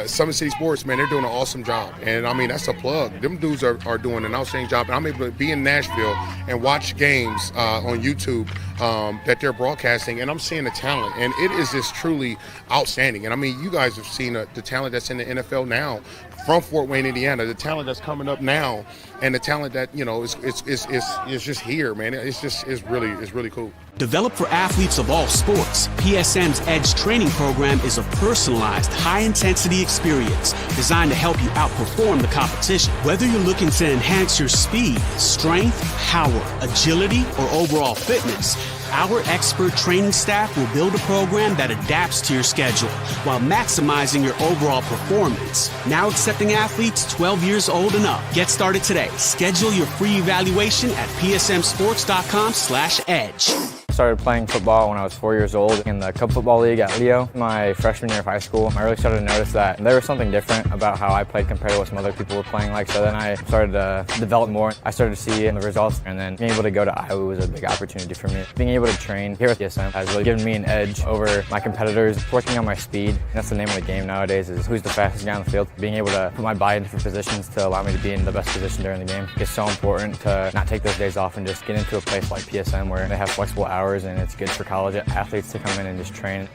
Summit City Sports, man, they're doing an awesome job. And, that's a plug. Them dudes are doing an outstanding job. And I'm able to be in Nashville and watch games on YouTube that they're broadcasting, and I'm seeing the talent. And it is just truly outstanding. And, you guys have seen the talent that's in the NFL now from Fort Wayne, Indiana, the talent that's coming up now, and the talent that, is just here, man. It's really cool. Developed for athletes of all sports, PSM's Edge training program is a personalized, high-intensity experience designed to help you outperform the competition. Whether you're looking to enhance your speed, strength, power, agility, or overall fitness, our expert training staff will build a program that adapts to your schedule while maximizing your overall performance. Now accepting athletes 12 years old and up. Get started today. Schedule your free evaluation at psmsports.com/edge. Started playing football when I was 4 years old in the Cub Football League at Leo. My freshman year of high school, I really started to notice that there was something different about how I played compared to what some other people were playing like. So then I started to develop more. I started to see the results, and then being able to go to Iowa was a big opportunity for me. Being able to train here at PSM has really given me an edge over my competitors. Working on my speed, that's the name of the game nowadays, is who's the fastest guy on the field. Being able to put my body in different positions to allow me to be in the best position during the game is so important to not take those days off and just get into a place like PSM where they have flexible hours, and it's good for college athletes to come in and just train.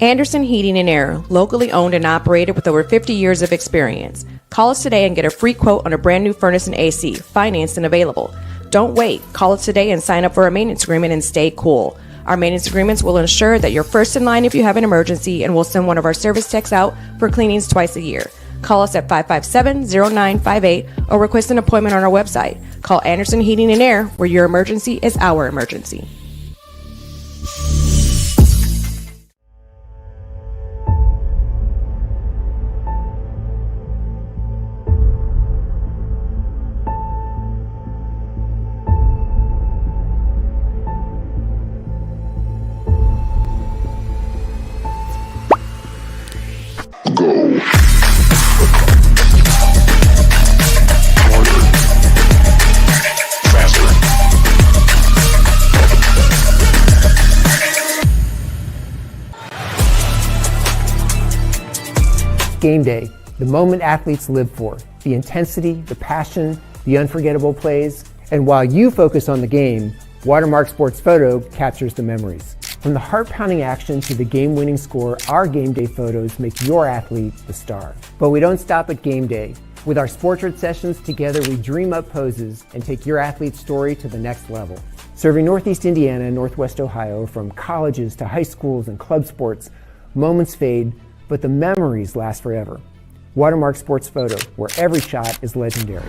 Anderson Heating and Air, locally owned and operated with over 50 years of experience. Call us today and get a free quote on a brand new furnace and AC, financed and available. Don't wait. Call us today and sign up for a maintenance agreement and stay cool. Our maintenance agreements will ensure that you're first in line if you have an emergency, and we'll send one of our service techs out for cleanings twice a year. Call us at 557-0958 or request an appointment on our website. Call Anderson Heating and Air, where your emergency is our emergency. Game day, the moment athletes live for, the intensity, the passion, the unforgettable plays. And while you focus on the game, Watermark Sports Photo captures the memories. From the heart-pounding action to the game-winning score, our game day photos make your athlete the star. But we don't stop at game day. With our Sportrait sessions, together we dream up poses and take your athlete's story to the next level. Serving Northeast Indiana and Northwest Ohio, from colleges to high schools and club sports, moments fade, but the memories last forever. Watermark Sports Photo, where every shot is legendary.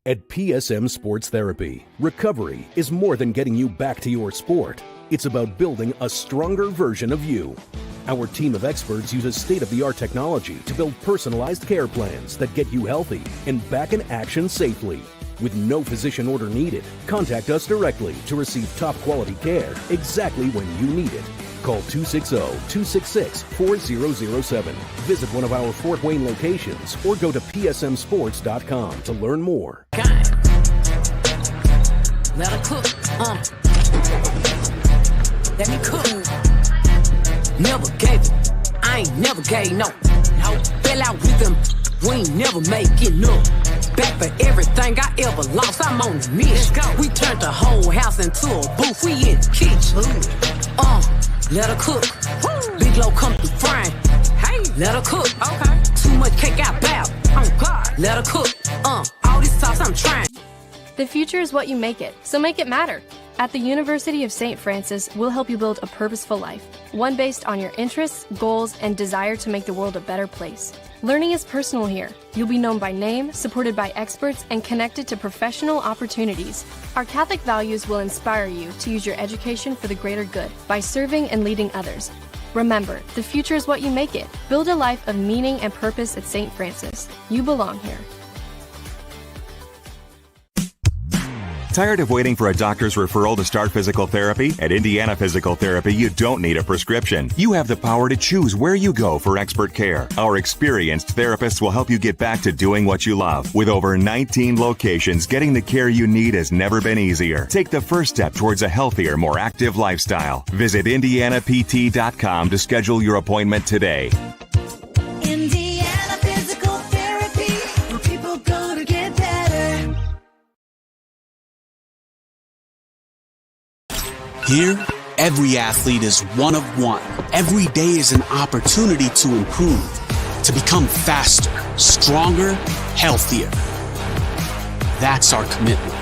At PSM Sports Therapy, recovery is more than getting you back to your sport. It's about building a stronger version of you. Our team of experts uses state-of-the-art technology to build personalized care plans that get you healthy and back in action safely. With no physician order needed, contact us directly to receive top-quality care exactly when you need it. Call 260-266-4007. Visit one of our Fort Wayne locations or go to psmsports.com to learn more. Let her cook, let me cook. Never gave it, I ain't never gave no. Fell out with them, we ain't never making up. Back for everything I ever lost, I'm on the mission. We turned the whole house into a booth, we in the kitchen. Let her cook. Big low come through frying. Hey, let her cook. Okay. Too much cake out bad. Oh God. Let her cook. All this sauce I'm trying. The future is what you make it, so make it matter. At the University of St. Francis, we'll help you build a purposeful life, one based on your interests, goals, and desire to make the world a better place. Learning is personal here. You'll be known by name, supported by experts, and connected to professional opportunities. Our Catholic values will inspire you to use your education for the greater good by serving and leading others. Remember, the future is what you make it. Build a life of meaning and purpose at St. Francis. You belong here. Tired of waiting for a doctor's referral to start physical therapy? At Indiana Physical Therapy, you don't need a prescription. You have the power to choose where you go for expert care. Our experienced therapists will help you get back to doing what you love. With over 19 locations, getting the care you need has never been easier. Take the first step towards a healthier, more active lifestyle. Visit IndianaPT.com to schedule your appointment today. Indiana Physical Therapy, where people go to get better. Here, every athlete is one of one. Every day is an opportunity to improve, to become faster, stronger, healthier. That's our commitment.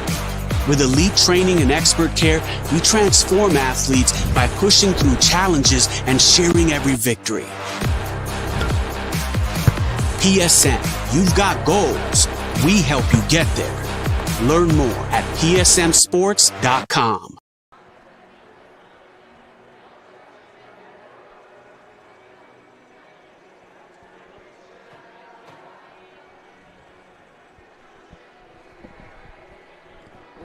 With elite training and expert care, we transform athletes by pushing through challenges and sharing every victory. PSN, you've got goals. We help you get there. Learn more at psmsports.com.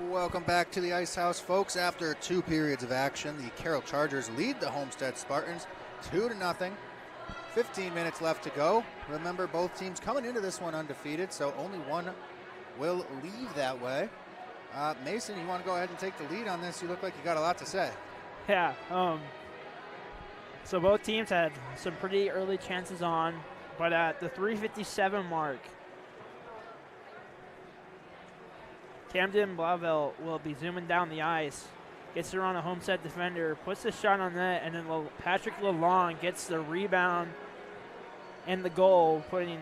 Welcome back to the Ice House, folks. After 2 periods of action, the Carroll Chargers lead the Homestead Spartans 2-0. 15 minutes left to go. Remember, both teams coming into this one undefeated, so only one will leave that way. Mason, you want to go ahead and take the lead on this? You look like you got a lot to say. Yeah. So both teams had some pretty early chances on, but at the 3:57 mark, Camden Blauvelt will be zooming down the ice, gets around a Homestead defender, puts the shot on net, and then Patrick Lalonde gets the rebound and the goal, putting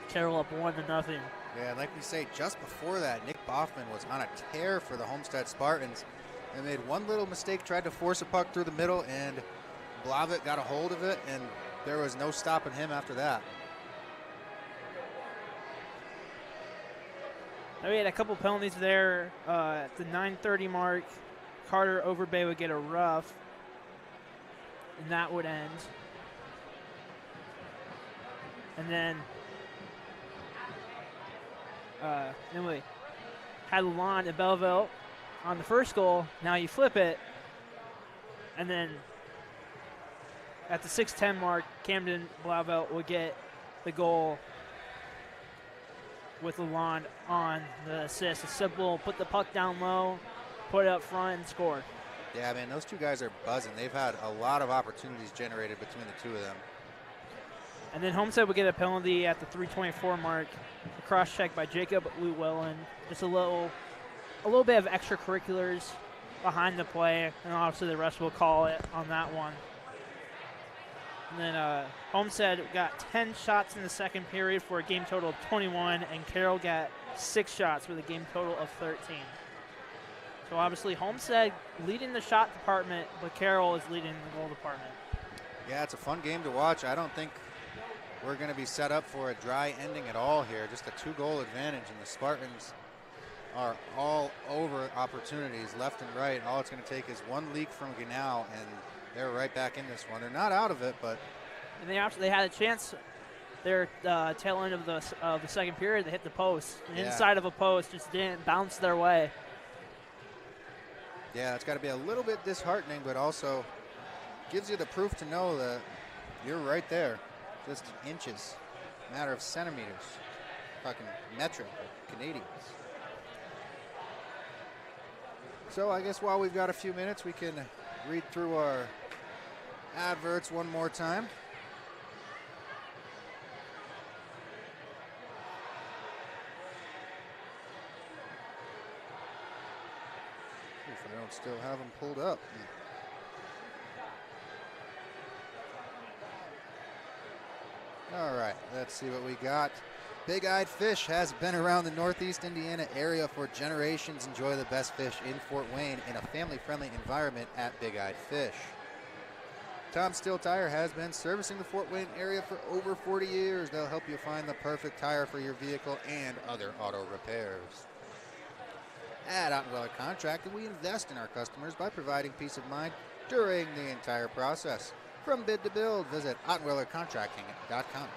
Carroll up 1-0. Yeah, like we say, just before that, Nick Boffman was on a tear for the Homestead Spartans. They made one little mistake, tried to force a puck through the middle, and Blauvelt got a hold of it, and there was no stopping him after that. We had a couple penalties there. At the 9:30 mark, Carter Overbay would get a rough, and that would end. And then we had Lalonde and Belleville on the first goal. Now you flip it, and then at the 6:10 mark, Camden Blauvelt will get the goal with Lalonde on the assist. It's simple, put the puck down low, put it up front, and score. Yeah, man, those two guys are buzzing. They've had a lot of opportunities generated between the two of them. And then Homestead would get a penalty at the 3:24 mark. A cross check by Jacob Llewellyn. Just a little bit of extracurriculars behind the play, and obviously the rest will call it on that one. And then Homestead got 10 shots in the second period for a game total of 21, and Carroll got 6 shots with a game total of 13. So obviously Homestead leading the shot department, but Carroll is leading the goal department. Yeah, it's a fun game to watch. I don't think we're going to be set up for a dry ending at all here. Just a 2-goal advantage, and the Spartans are all over opportunities left and right. All it's going to take is one leak from Ganau, and they're right back in this one. They're not out of it, but and they had a chance. Their tail end of the second period, they hit the post. The inside of a post just didn't bounce their way. Yeah, it's got to be a little bit disheartening, but also gives you the proof to know that you're right there, just inches, matter of centimeters, talking metric, Canadians. So I guess while we've got a few minutes, we can read through our adverts one more time. If I don't still have them pulled up. All right, let's see what we got. Big Eyed Fish has been around the Northeast Indiana area for generations. Enjoy the best fish in Fort Wayne in a family-friendly environment at Big Eyed Fish. Tom Steel Tire has been servicing the Fort Wayne area for over 40 years. They'll help you find the perfect tire for your vehicle and other auto repairs. At Ottenweller Contracting, we invest in our customers by providing peace of mind during the entire process. From bid to build, visit OttenwellerContracting.com.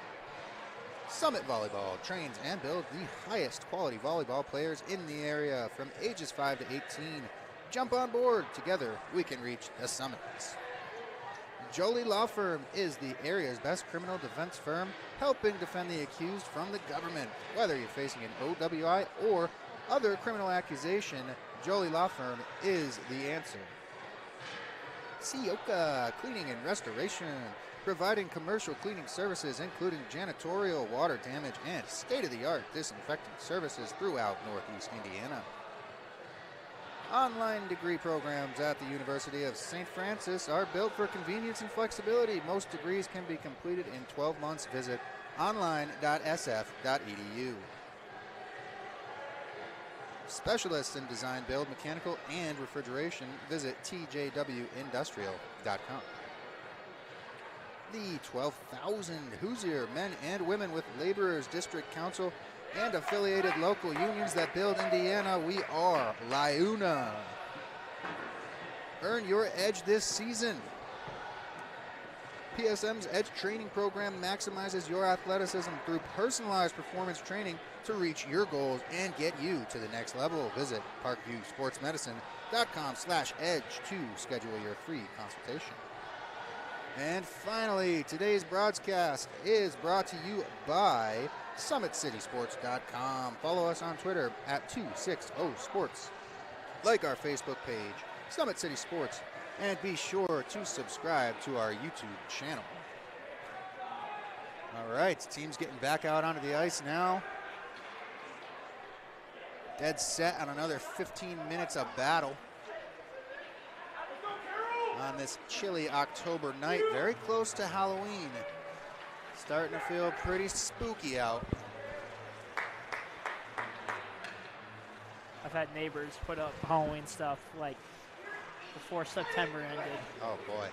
Summit Volleyball trains and builds the highest quality volleyball players in the area from ages 5 to 18. Jump on board. Together, we can reach the summits. Jolie Law Firm is the area's best criminal defense firm, helping defend the accused from the government. Whether you're facing an OWI or other criminal accusation, Jolie Law Firm is the answer. Sioka Cleaning and Restoration, providing commercial cleaning services including janitorial, water damage, and state-of-the-art disinfecting services throughout Northeast Indiana. Online degree programs at the University of St. Francis are built for convenience and flexibility. Most degrees can be completed in 12 months. Visit online.sf.edu. Specialists in design, build, mechanical, and refrigeration. Visit tjwindustrial.com. The 12,000 Hoosier men and women with Laborers District Council and affiliated local unions that build Indiana. We are LIUNA. Earn your edge this season. PSM's Edge Training Program maximizes your athleticism through personalized performance training to reach your goals and get you to the next level. Visit parkviewsportsmedicine.com/edge to schedule your free consultation. And finally, today's broadcast is brought to you by SummitCitySports.com. Follow us on Twitter at 260sports. Like our Facebook page, Summit City Sports, and be sure to subscribe to our YouTube channel. All right, team's getting back out onto the ice now. Dead set on another 15 minutes of battle on this chilly October night, very close to Halloween. Starting to feel pretty spooky out. I've had neighbors put up Halloween stuff like before September ended. Oh boy.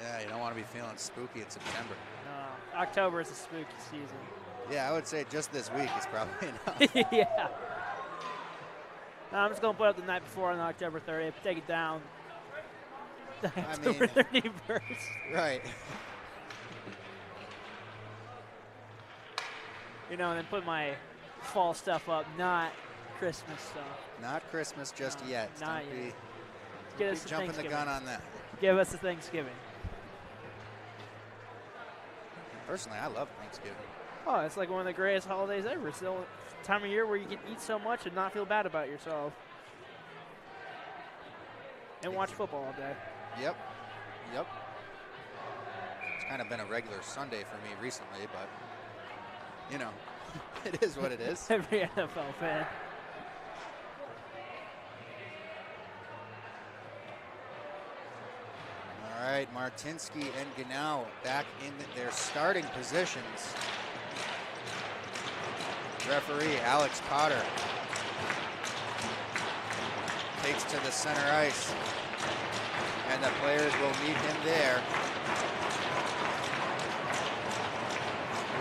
Yeah, you don't want to be feeling spooky in September. No, October is a spooky season. Yeah, I would say just this week is probably enough. Yeah. No, I'm just going to put up the night before on October 30th, take it down. October 31st. Right. You know, and then put my fall stuff up, not Christmas stuff. Not Christmas just yet. Not Don't yet. be jumping the gun on that. Give us a Thanksgiving. Personally, I love Thanksgiving. Oh, it's like one of the greatest holidays ever. It's the only time of year where you can eat so much and not feel bad about yourself. And watch football all day. Yep. It's kind of been a regular Sunday for me recently, but, you know, it is what it is. Every NFL fan. All right, Martinsky and Ganau back in their starting positions. Referee Alex Potter takes to the center ice, and the players will meet him there.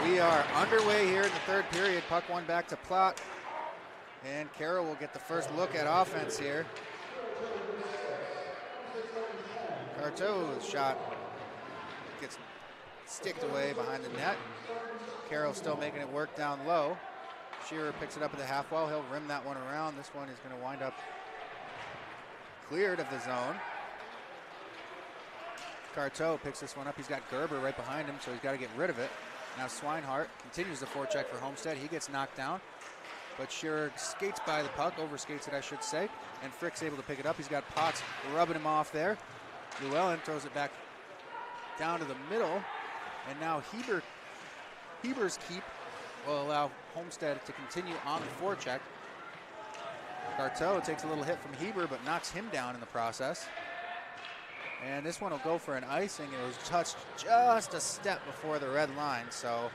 We are underway here in the third period. Puck one back to Plot, and Carroll will get the first look at offense here. Carteau's shot gets sticked away behind the net. Carroll still making it work down low. Shearer picks it up at the half wall. He'll rim that one around. This one is going to wind up cleared of the zone. Carteau picks this one up. He's got Gerber right behind him, so he's got to get rid of it. Now Swinehart continues the forecheck for Homestead. He gets knocked down, but Shearer skates by the puck, overskates it, I should say, and Frick's able to pick it up. He's got Potts rubbing him off there. Llewellyn throws it back down to the middle, and now Heber's keep will allow Homestead to continue on the forecheck. Carteau takes a little hit from Heber, but knocks him down in the process. And this one will go for an icing. It was touched just a step before the red line, so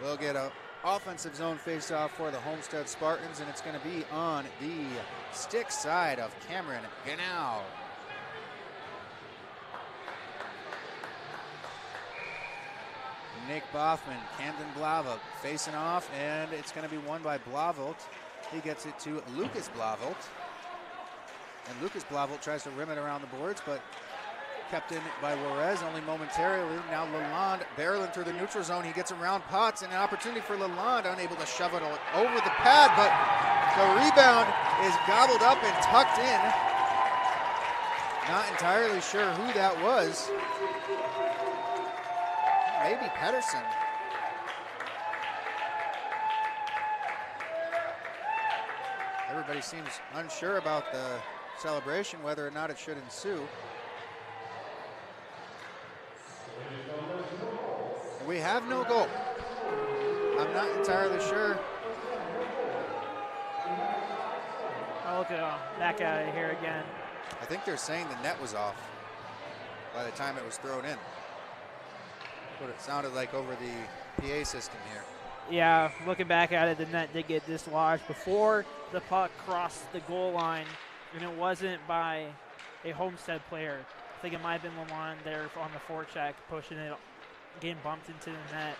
We'll get a offensive zone face-off for the Homestead Spartans, and it's going to be on the stick side of Cameron Ganau. Nick Boffman, Camden Blauvelt facing off, and it's going to be won by Blauvelt. He gets it to Lucas Blauvelt. And Lucas Blauvelt tries to rim it around the boards, but kept in by Juarez only momentarily. Now Lalonde barreling through the neutral zone. He gets around Potts, and an opportunity for Lalonde, unable to shove it over the pad, but the rebound is gobbled up and tucked in. Not entirely sure who that was. Maybe Pedersen. Everybody seems unsure about the celebration, whether or not it should ensue. We have no goal. I'm not entirely sure. I'll look back at it here again. I think they're saying the net was off by the time it was thrown in. What it sounded like over the PA system here. Yeah, looking back at it, the net did get dislodged before the puck crossed the goal line, and it wasn't by a Homestead player. I think it might have been Lalonde there on the forecheck, pushing it, getting bumped into the net.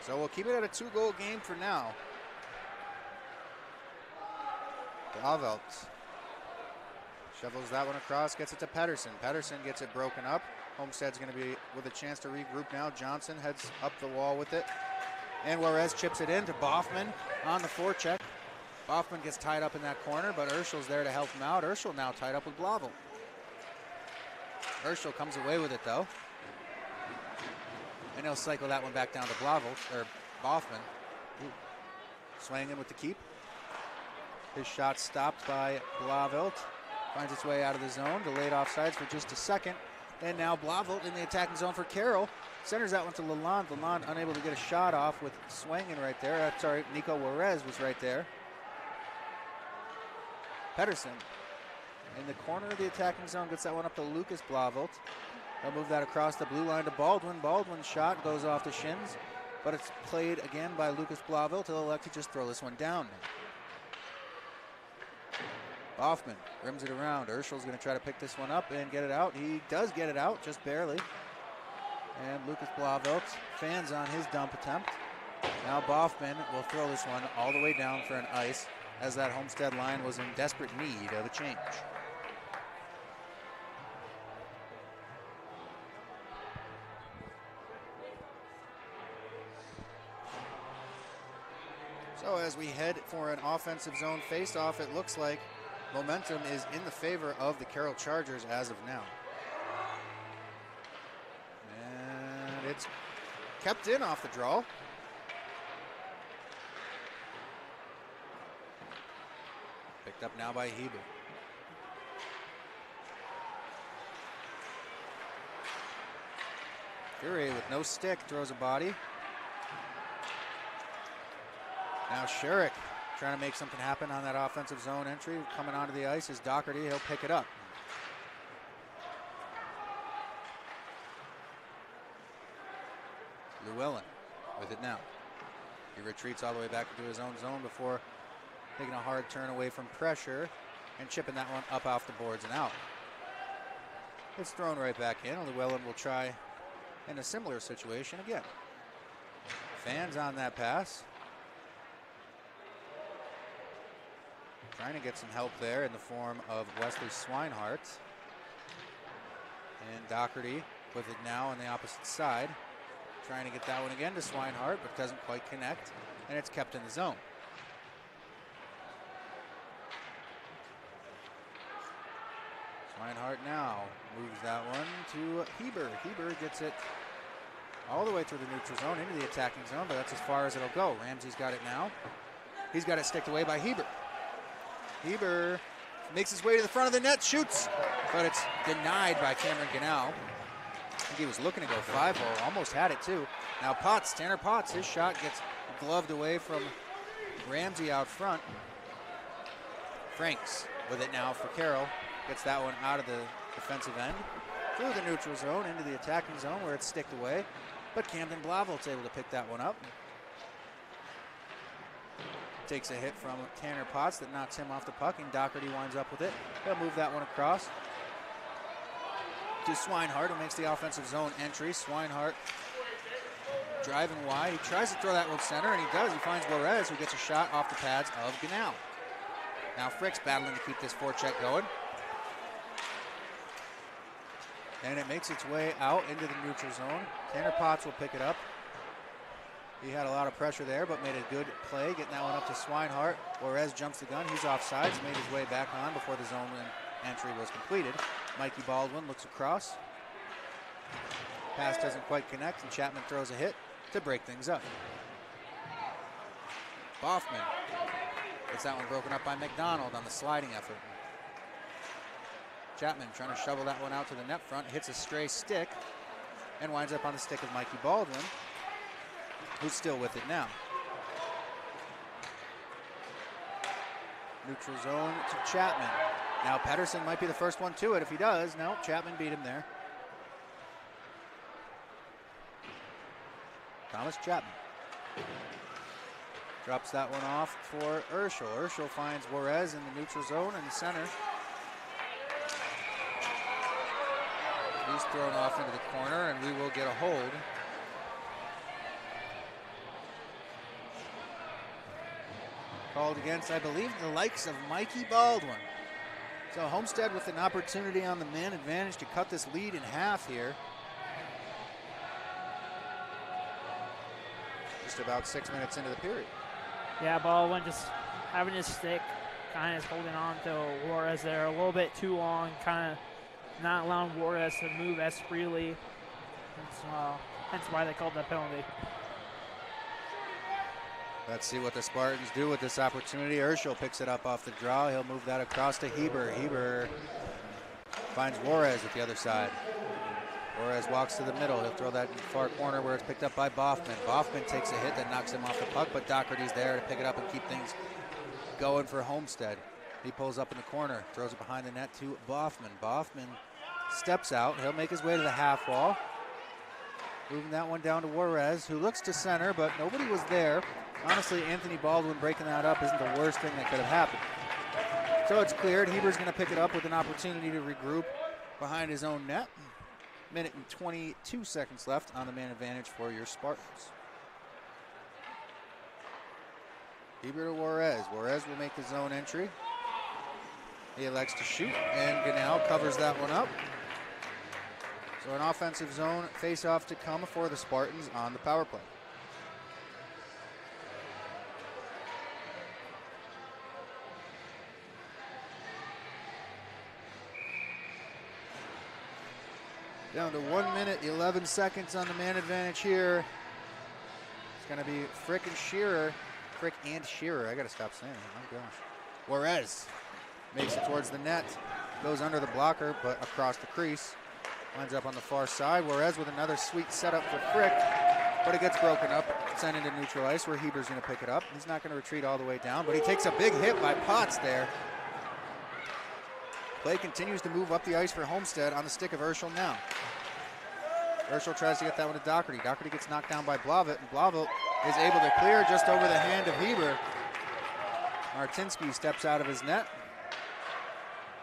So we'll keep it at a 2-goal game for now. Blauvelt shovels that one across, gets it to Pedersen. Pedersen gets it broken up. Homestead's going to be with a chance to regroup now. Johnson heads up the wall with it. And Juarez chips it in to Boffman on the forecheck. Boffman gets tied up in that corner, but Urschel's there to help him out. Urschel now tied up with Blauvelt. Urschel comes away with it, though. And he'll cycle that one back down to Boffman. Swinging with the keep. His shot stopped by Blauvelt. Finds its way out of the zone. Delayed offsides for just a second. And now Blauvelt in the attacking zone for Carroll. Centers that one to Lalonde. Lalonde unable to get a shot off with swinging right there. Sorry, Nico Juarez was right there. Pedersen in the corner of the attacking zone gets that one up to Lucas Blauvelt. They'll move that across the blue line to Baldwin. Baldwin's shot goes off the shins, but it's played again by Lucas Blauvelt. He'll elect to just throw this one down now. Boffman rims it around. Urschel's going to try to pick this one up and get it out. He does get it out, just barely. And Lucas Blauvelt fans on his dump attempt. Now Boffman will throw this one all the way down for an ice, as that Homestead line was in desperate need of a change. So as we head for an offensive zone face-off, it looks like momentum is in the favor of the Carroll Chargers as of now. And it's kept in off the draw. Picked up now by Heber. Fury with no stick throws a body. Now Shurik trying to make something happen on that offensive zone entry. Coming onto the ice is Doherty. He'll pick it up. Llewellyn with it now. He retreats all the way back into his own zone before taking a hard turn away from pressure and chipping that one up off the boards and out. It's thrown right back in. Llewellyn will try in a similar situation again. Fans on that pass. Trying to get some help there in the form of Wesley Swinehart. And Doherty with it now on the opposite side. Trying to get that one again to Swinehart, but doesn't quite connect. And it's kept in the zone. Swinehart now moves that one to Heber. Heber gets it all the way through the neutral zone into the attacking zone, but that's as far as it'll go. Ramsey's got it now. He's got it sticked away by Heber. Heber makes his way to the front of the net, shoots, but it's denied by Cameron Ganau. I think he was looking to go 5-hole, almost had it too. Now Potts, Tanner Potts, his shot gets gloved away from Ramsey out front. Franks with it now for Carroll. Gets that one out of the defensive end, through the neutral zone, into the attacking zone where it's sticked away. But Camden Blavelt's able to pick that one up. Takes a hit from Tanner Potts that knocks him off the puck, and Doherty winds up with it. He'll move that one across to Swinehart, who makes the offensive zone entry. Swinehart driving wide. He tries to throw that one center, and he does. He finds Juarez, who gets a shot off the pads of Ganal. Now Frick's battling to keep this forecheck going. And it makes its way out into the neutral zone. Tanner Potts will pick it up. He had a lot of pressure there, but made a good play, getting that one up to Swinehart. Juarez jumps the gun. He's offsides, made his way back on before the zone entry was completed. Mikey Baldwin looks across. Pass doesn't quite connect, and Chapman throws a hit to break things up. Boffman gets that one broken up by McDonald on the sliding effort. Chapman trying to shovel that one out to the net front, hits a stray stick, and winds up on the stick of Mikey Baldwin, who's still with it now. Neutral zone to Chapman. Now Pedersen might be the first one to it. If he does, no, Chapman beat him there. Thomas Chapman drops that one off for Urschel. Urschel finds Juarez in the neutral zone in the center. He's thrown off into the corner, and we will get a hold. Called against, I believe, the likes of Mikey Baldwin. So Homestead with an opportunity on the man advantage to cut this lead in half here. Just about 6 minutes into the period. Yeah, Baldwin just having his stick, kind of holding on to Juarez there a little bit too long, kind of not allowing Juarez to move as freely. Hence why they called that penalty. Let's see what the Spartans do with this opportunity. Urschel picks it up off the draw. He'll move that across to Heber. Heber finds Juarez at the other side. Juarez walks to the middle. He'll throw that in the far corner where it's picked up by Boffman. Boffman takes a hit that knocks him off the puck, but Doherty's there to pick it up and keep things going for Homestead. He pulls up in the corner, throws it behind the net to Boffman. Boffman steps out. He'll make his way to the half wall. Moving that one down to Juarez, who looks to center, but nobody was there. Honestly, Anthony Baldwin breaking that up isn't the worst thing that could have happened. So it's cleared. Heber's going to pick it up with an opportunity to regroup behind his own net. Minute and 22 seconds left on the man advantage for your Spartans. Heber to Juarez. Juarez will make the zone entry. He elects to shoot, and Ganal covers that one up. So an offensive zone face-off to come for the Spartans on the power play. Down to 1 minute, 11 seconds on the man advantage here. It's going to be Frick and Shearer. Frick and Shearer. I got to stop saying that. Oh, gosh. Juarez makes it towards the net. Goes under the blocker, but across the crease. Winds up on the far side. Juarez with another sweet setup for Frick, but it gets broken up, sent into neutral ice where Heber's going to pick it up. He's not going to retreat all the way down, but he takes a big hit by Potts there. Play continues to move up the ice for Homestead on the stick of Urschel now. Urschel tries to get that one to Doherty. Doherty gets knocked down by Blavet, and Blavet is able to clear just over the hand of Heber. Martinsky steps out of his net.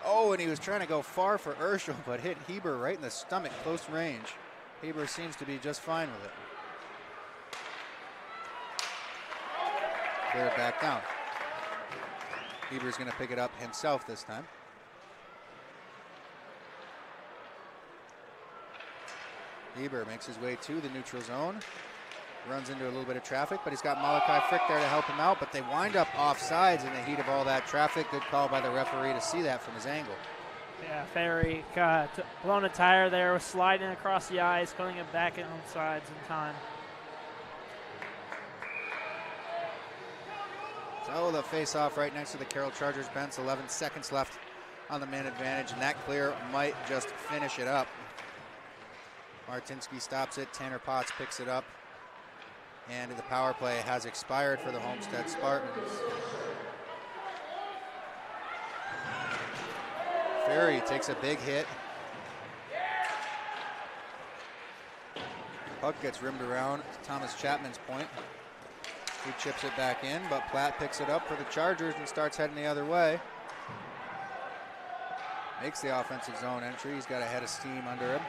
Oh, and he was trying to go far for Urschel, but hit Heber right in the stomach, close range. Heber seems to be just fine with it. Clear it back down. Heber's going to pick it up himself this time. Heber makes his way to the neutral zone. Runs into a little bit of traffic, but he's got Malachi Frick there to help him out, but they wind up offsides in the heat of all that traffic. Good call by the referee to see that from his angle. Yeah, Ferry got blown a tire there, was sliding across the ice, putting it back on sides in time. So the face-off right next to the Carroll Chargers bench, 11 seconds left on the man advantage, and that clear might just finish it up. Martinsky stops it, Tanner Potts picks it up, and the power play has expired for the Homestead Spartans. Ferry takes a big hit. Puck gets rimmed around to Thomas Chapman's point. He chips it back in, but Platt picks it up for the Chargers and starts heading the other way. Makes the offensive zone entry. He's got a head of steam under him.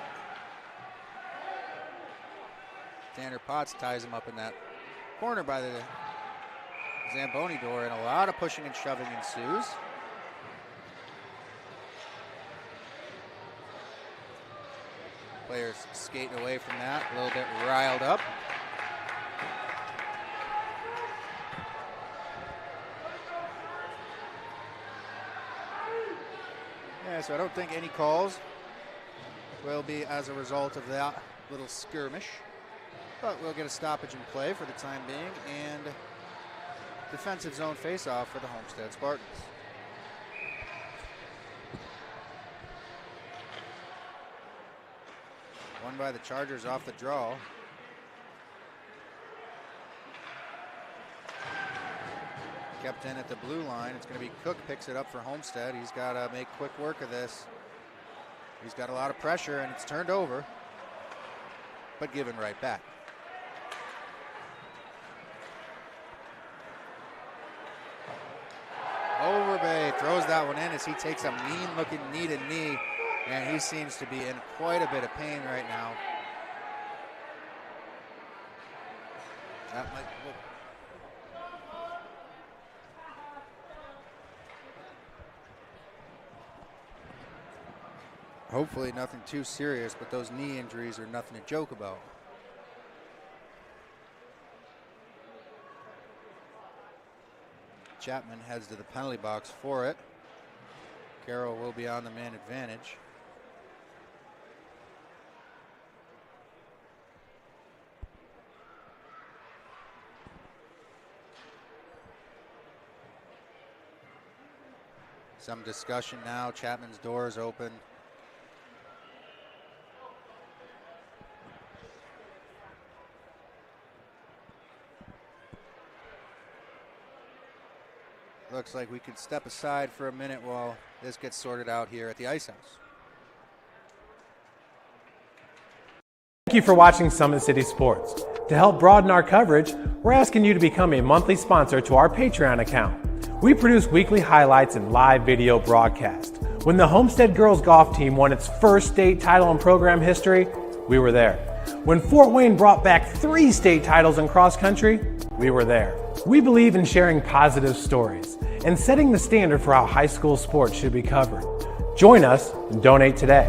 Tanner Potts ties him up in that corner by the Zamboni door, and a lot of pushing and shoving ensues. Players skating away from that, a little bit riled up. Yeah, so I don't think any calls will be as a result of that little skirmish. But we'll get a stoppage in play for the time being, and defensive zone face-off for the Homestead Spartans. Won by the Chargers off the draw. Kept in at the blue line. It's going to be Cook picks it up for Homestead. He's got to make quick work of this. He's got a lot of pressure, and it's turned over, but given right back. Overbay throws that one in as he takes a mean-looking knee-to-knee, and he seems to be in quite a bit of pain right now. That might... Hopefully nothing too serious, but those knee injuries are nothing to joke about. Chapman heads to the penalty box for it. Carroll will be on the man advantage. Some discussion now. Chapman's door is open. Looks like we could step aside for a minute while this gets sorted out here at the Ice House. Thank you for watching Summit City Sports. To help broaden our coverage, we're asking you to become a monthly sponsor to our Patreon account. We produce weekly highlights and live video broadcasts. When the Homestead girls golf team won its first state title in program history, we were there. When Fort Wayne brought back 3 state titles in cross country, we were there. We believe in sharing positive stories and setting the standard for how high school sports should be covered. Join us and donate today.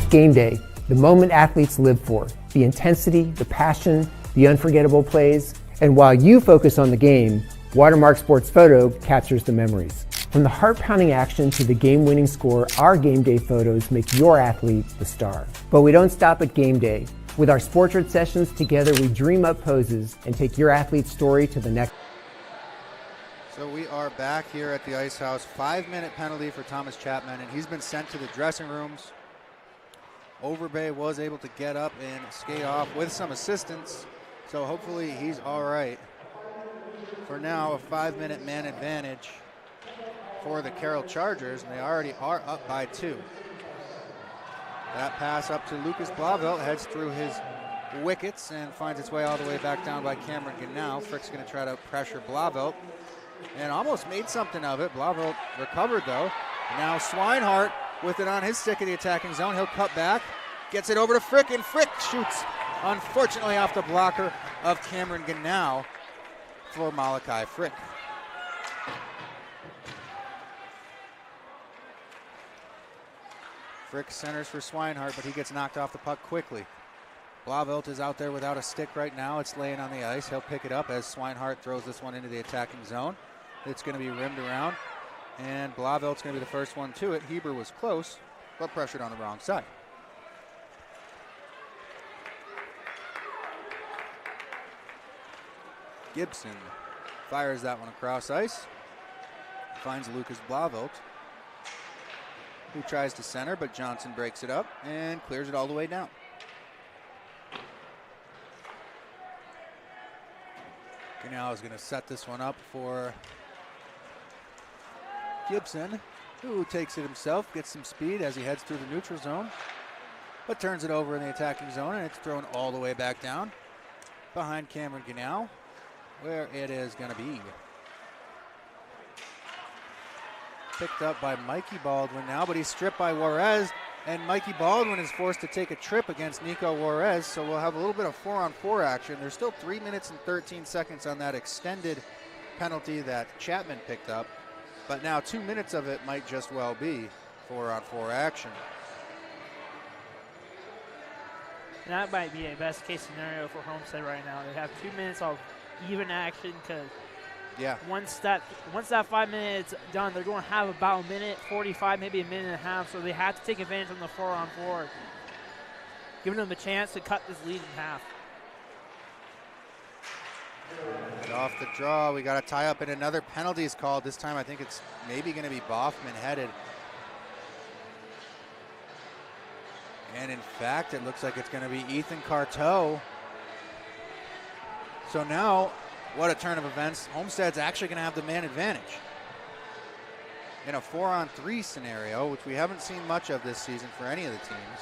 Game day, the moment athletes live for, the intensity, the passion, the unforgettable plays, and while you focus on the game, Watermark Sports Photo captures the memories. From the heart-pounding action to the game-winning score, our game day photos make your athlete the star. But we don't stop at game day. With our Sportrait sessions together, we dream up poses and take your athlete's story to the next. So we are back here at the Ice House. 5-minute penalty for Thomas Chapman, and he's been sent to the dressing rooms. Overbay was able to get up and skate off with some assistance, so hopefully he's all right. For now, a 5-minute man advantage for the Carroll Chargers, and they already are up by 2. That pass up to Lucas Blauvelt heads through his wickets and finds its way all the way back down by Cameron Ganau. Frick's going to try to pressure Blauvelt and almost made something of it. Blauvelt recovered though. Now Swinehart with it on his stick in the attacking zone. He'll cut back, gets it over to Frick, and Frick shoots, unfortunately, off the blocker of Cameron Ganau for Malachi Frick. Frick centers for Swinehart, but he gets knocked off the puck quickly. Blauvelt is out there without a stick right now. It's laying on the ice. He'll pick it up as Swinehart throws this one into the attacking zone. It's going to be rimmed around, and Blauvelt's going to be the first one to it. Heber was close, but pressured on the wrong side. Gibson fires that one across ice. Finds Lucas Blauvelt, who tries to center, but Johnson breaks it up and clears it all the way down. Ganau is going to set this one up for Gibson, who takes it himself, gets some speed as he heads through the neutral zone, but turns it over in the attacking zone, and it's thrown all the way back down behind Cameron Ganal, where it is going to be picked up by Mikey Baldwin now, but he's stripped by Juarez, and Mikey Baldwin is forced to take a trip against Nico Juarez, so we'll have a little bit of 4-on-4 action. There's still 3 minutes and 13 seconds on that extended penalty that Chapman picked up, but now 2 minutes of it might just well be 4-on-4 action. That might be a best case scenario for Homestead right now. They have 2 minutes of even action because once that 5 minutes done, they're going to have about a minute 45, maybe a minute and a half, so they have to take advantage of the 4-on-4, giving them a chance to cut this lead in half. And off the draw, we got a tie up and another penalty is called. This time I think it's maybe going to be Boffman headed. And in fact, it looks like it's going to be Ethan Carteau. So now, what a turn of events. Homestead's actually going to have the man advantage in a 4-on-3 scenario, which we haven't seen much of this season for any of the teams.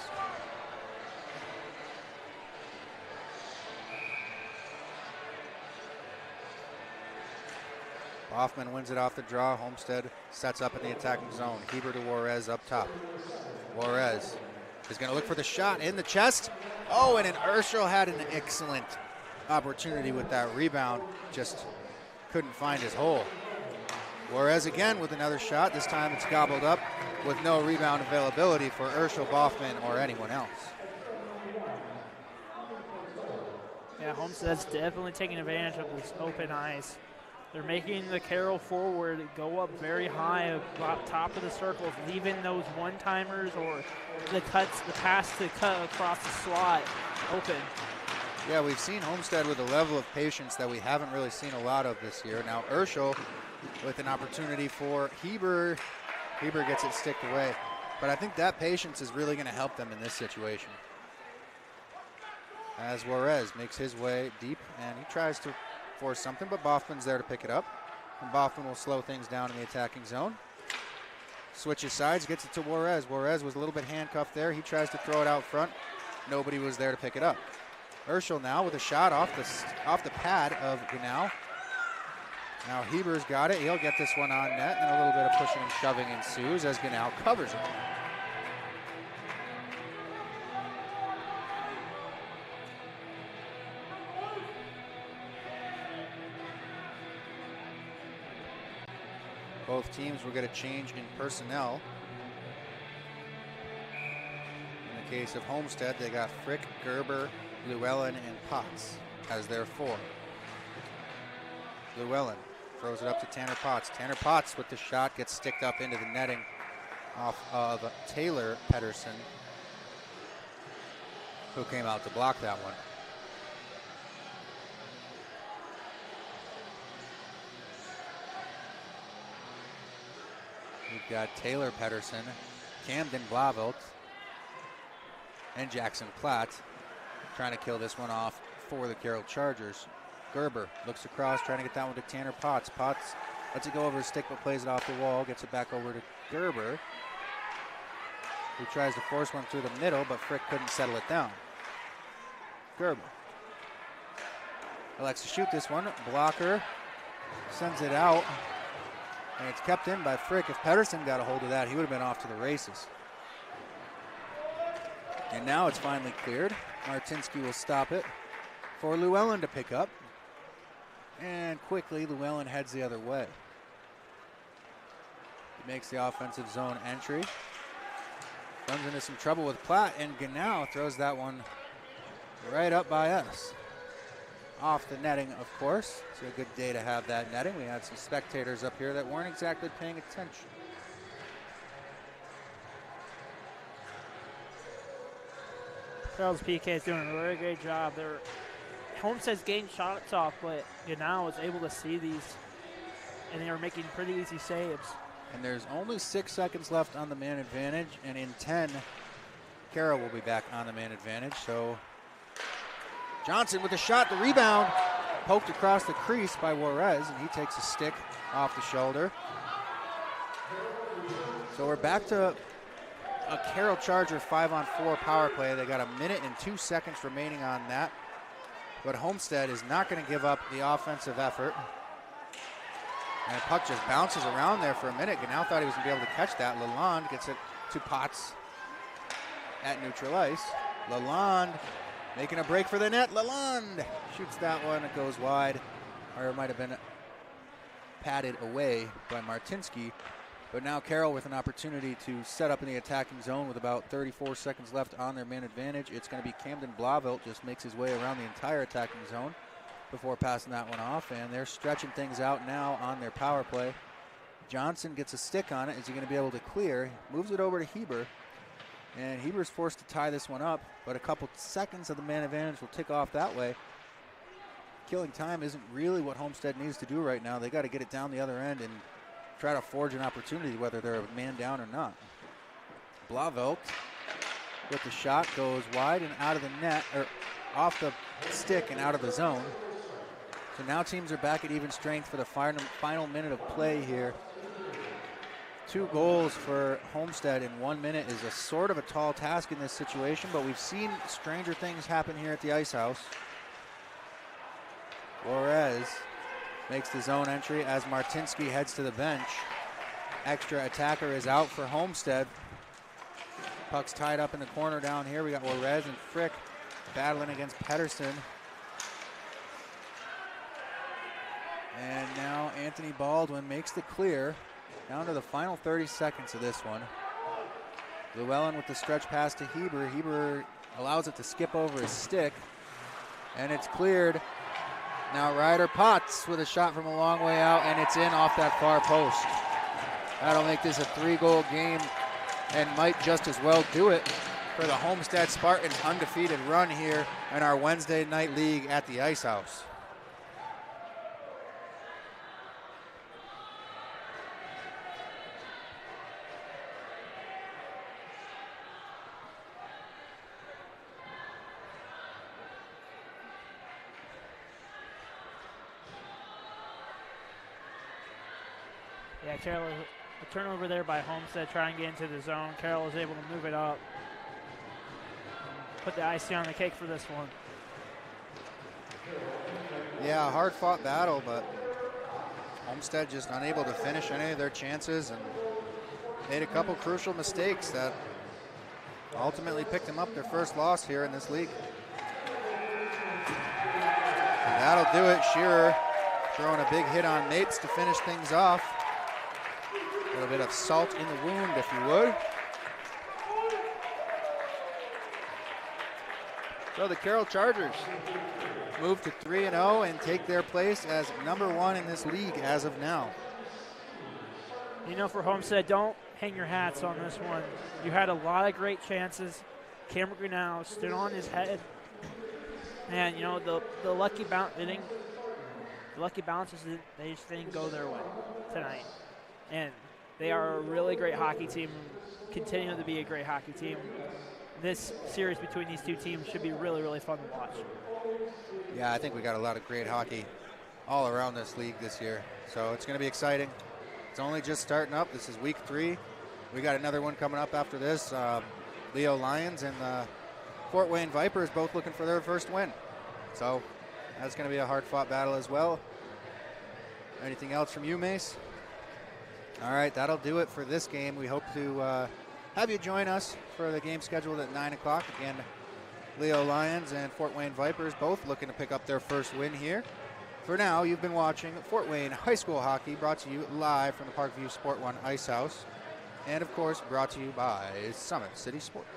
Boffman wins it off the draw. Homestead sets up in the attacking zone. Heber to Juarez up top. Juarez is going to look for the shot in the chest. Oh, and Urschel had an excellent opportunity with that rebound. Just couldn't find his hole. Juarez again with another shot. This time it's gobbled up with no rebound availability for Urschel, Boffman, or anyone else. Yeah, Homestead's definitely taking advantage of this open ice. They're making the Carroll forward go up very high, about top of the circles, leaving those one-timers or the pass to cut across the slot open. Yeah, we've seen Homestead with a level of patience that we haven't really seen a lot of this year. Now Urschel with an opportunity for Heber. Heber gets it sticked away. But I think that patience is really going to help them in this situation. As Juarez makes his way deep, and he tries to force something, but Boffman's there to pick it up. And Boffman will slow things down in the attacking zone. Switches sides, gets it to Juarez. Juarez was a little bit handcuffed there. He tries to throw it out front. Nobody was there to pick it up. Urschel now with a shot off the pad of Ganal. Now Heber's got it. He'll get this one on net, and a little bit of pushing and shoving ensues as Ganal covers it. Both teams will get a change in personnel. In the case of Homestead, they got Frick, Gerber, Llewellyn, and Potts as their 4. Llewellyn throws it up to Tanner Potts. Tanner Potts with the shot gets sticked up into the netting off of Taylor Pedersen, who came out to block that one. We've got Taylor Pedersen, Camden Blaveldt, and Jackson Platt trying to kill this one off for the Carroll Chargers. Gerber looks across, trying to get that one to Tanner Potts. Potts lets it go over his stick, but plays it off the wall, gets it back over to Gerber, who tries to force one through the middle, but Frick couldn't settle it down. Gerber elects to shoot this one. Blocker sends it out, and it's kept in by Frick. If Pedersen got a hold of that, he would have been off to the races. And now it's finally cleared. Martinsky will stop it for Llewellyn to pick up. And quickly, Llewellyn heads the other way. He makes the offensive zone entry. Runs into some trouble with Platt, and Ganal throws that one right up by us. Off the netting, of course. It's a good day to have that netting. We had some spectators up here that weren't exactly paying attention. Carroll's PK is doing a very great job. Homestead's getting shots off, but Ganal was able to see these, and they were making pretty easy saves. And there's only 6 seconds left on the man advantage, and in 10, Carroll will be back on the man advantage. So Johnson with a shot, the rebound, poked across the crease by Juarez, and he takes a stick off the shoulder. So So we're back to a Carroll Charger 5-on-4 power play. They got 1 minute and 2 seconds remaining on that. But Homestead is not going to give up the offensive effort. And the puck just bounces around there for a minute. Now thought he was going to be able to catch that. Lalonde gets it to Potts at neutral ice. Lalonde making a break for the net. Lalonde shoots that one. It goes wide. Or it might have been padded away by Martinsky. But now Carroll with an opportunity to set up in the attacking zone with about 34 seconds left on their man advantage. It's going to be Camden Blauvelt, just makes his way around the entire attacking zone before passing that one off. And they're stretching things out now on their power play. Johnson gets a stick on it. Is he going to be able to clear? Moves it over to Heber. And Heber's forced to tie this one up. But a couple seconds of the man advantage will tick off that way. Killing time isn't really what Homestead needs to do right now. They got to get it down the other end and try to forge an opportunity, whether they're a man down or not. Blauvelt with the shot goes wide and out of the net, or off the stick and out of the zone. So now teams are back at even strength for the final minute of play here. 2 goals for Homestead in 1 minute is a sort of a tall task in this situation, but we've seen stranger things happen here at the Ice House. Juarez makes the zone entry as Martinsky heads to the bench. Extra attacker is out for Homestead. Puck's tied up in the corner down here. We got Juarez and Frick battling against Pedersen. And now Anthony Baldwin makes the clear down to the final 30 seconds of this one. Llewellyn with the stretch pass to Heber. Heber allows it to skip over his stick, and it's cleared. Now Ryder Potts with a shot from a long way out, and it's in off that far post. That'll make this a 3-goal game and might just as well do it for the Homestead Spartans' undefeated run here in our Wednesday night league at the Ice House. Yeah, Carroll, a turnover there by Homestead, trying to get into the zone. Carroll was able to move it up. Put the icing on the cake for this one. Yeah, hard-fought battle, but Homestead just unable to finish any of their chances and made a couple crucial mistakes that ultimately picked them up their first loss here in this league. And that'll do it. Shearer throwing a big hit on Nates to finish things off. A little bit of salt in the wound, if you would. So the Carroll Chargers move to 3-0 and take their place as #1 in this league as of now. You know, for Homestead, don't hang your hats on this one. You had a lot of great chances. Cameron Grinnell stood on his head. And, you know, the lucky bounces, they just didn't go their way tonight. And they are a really great hockey team, continue to be a great hockey team. This series between these two teams should be really, really fun to watch. Yeah, I think we got a lot of great hockey all around this league this year. So it's going to be exciting. It's only just starting up. This is week 3. We got another one coming up after this. Leo Lions and the Fort Wayne Vipers both looking for their first win. So that's going to be a hard-fought battle as well. Anything else from you, Mace? All right, that'll do it for this game. We hope to have you join us for the game scheduled at 9 o'clock. Again, Leo Lions and Fort Wayne Vipers both looking to pick up their first win here. For now, you've been watching Fort Wayne High School Hockey, brought to you live from the Parkview Sport 1 Ice House. And, of course, brought to you by Summit City Sports.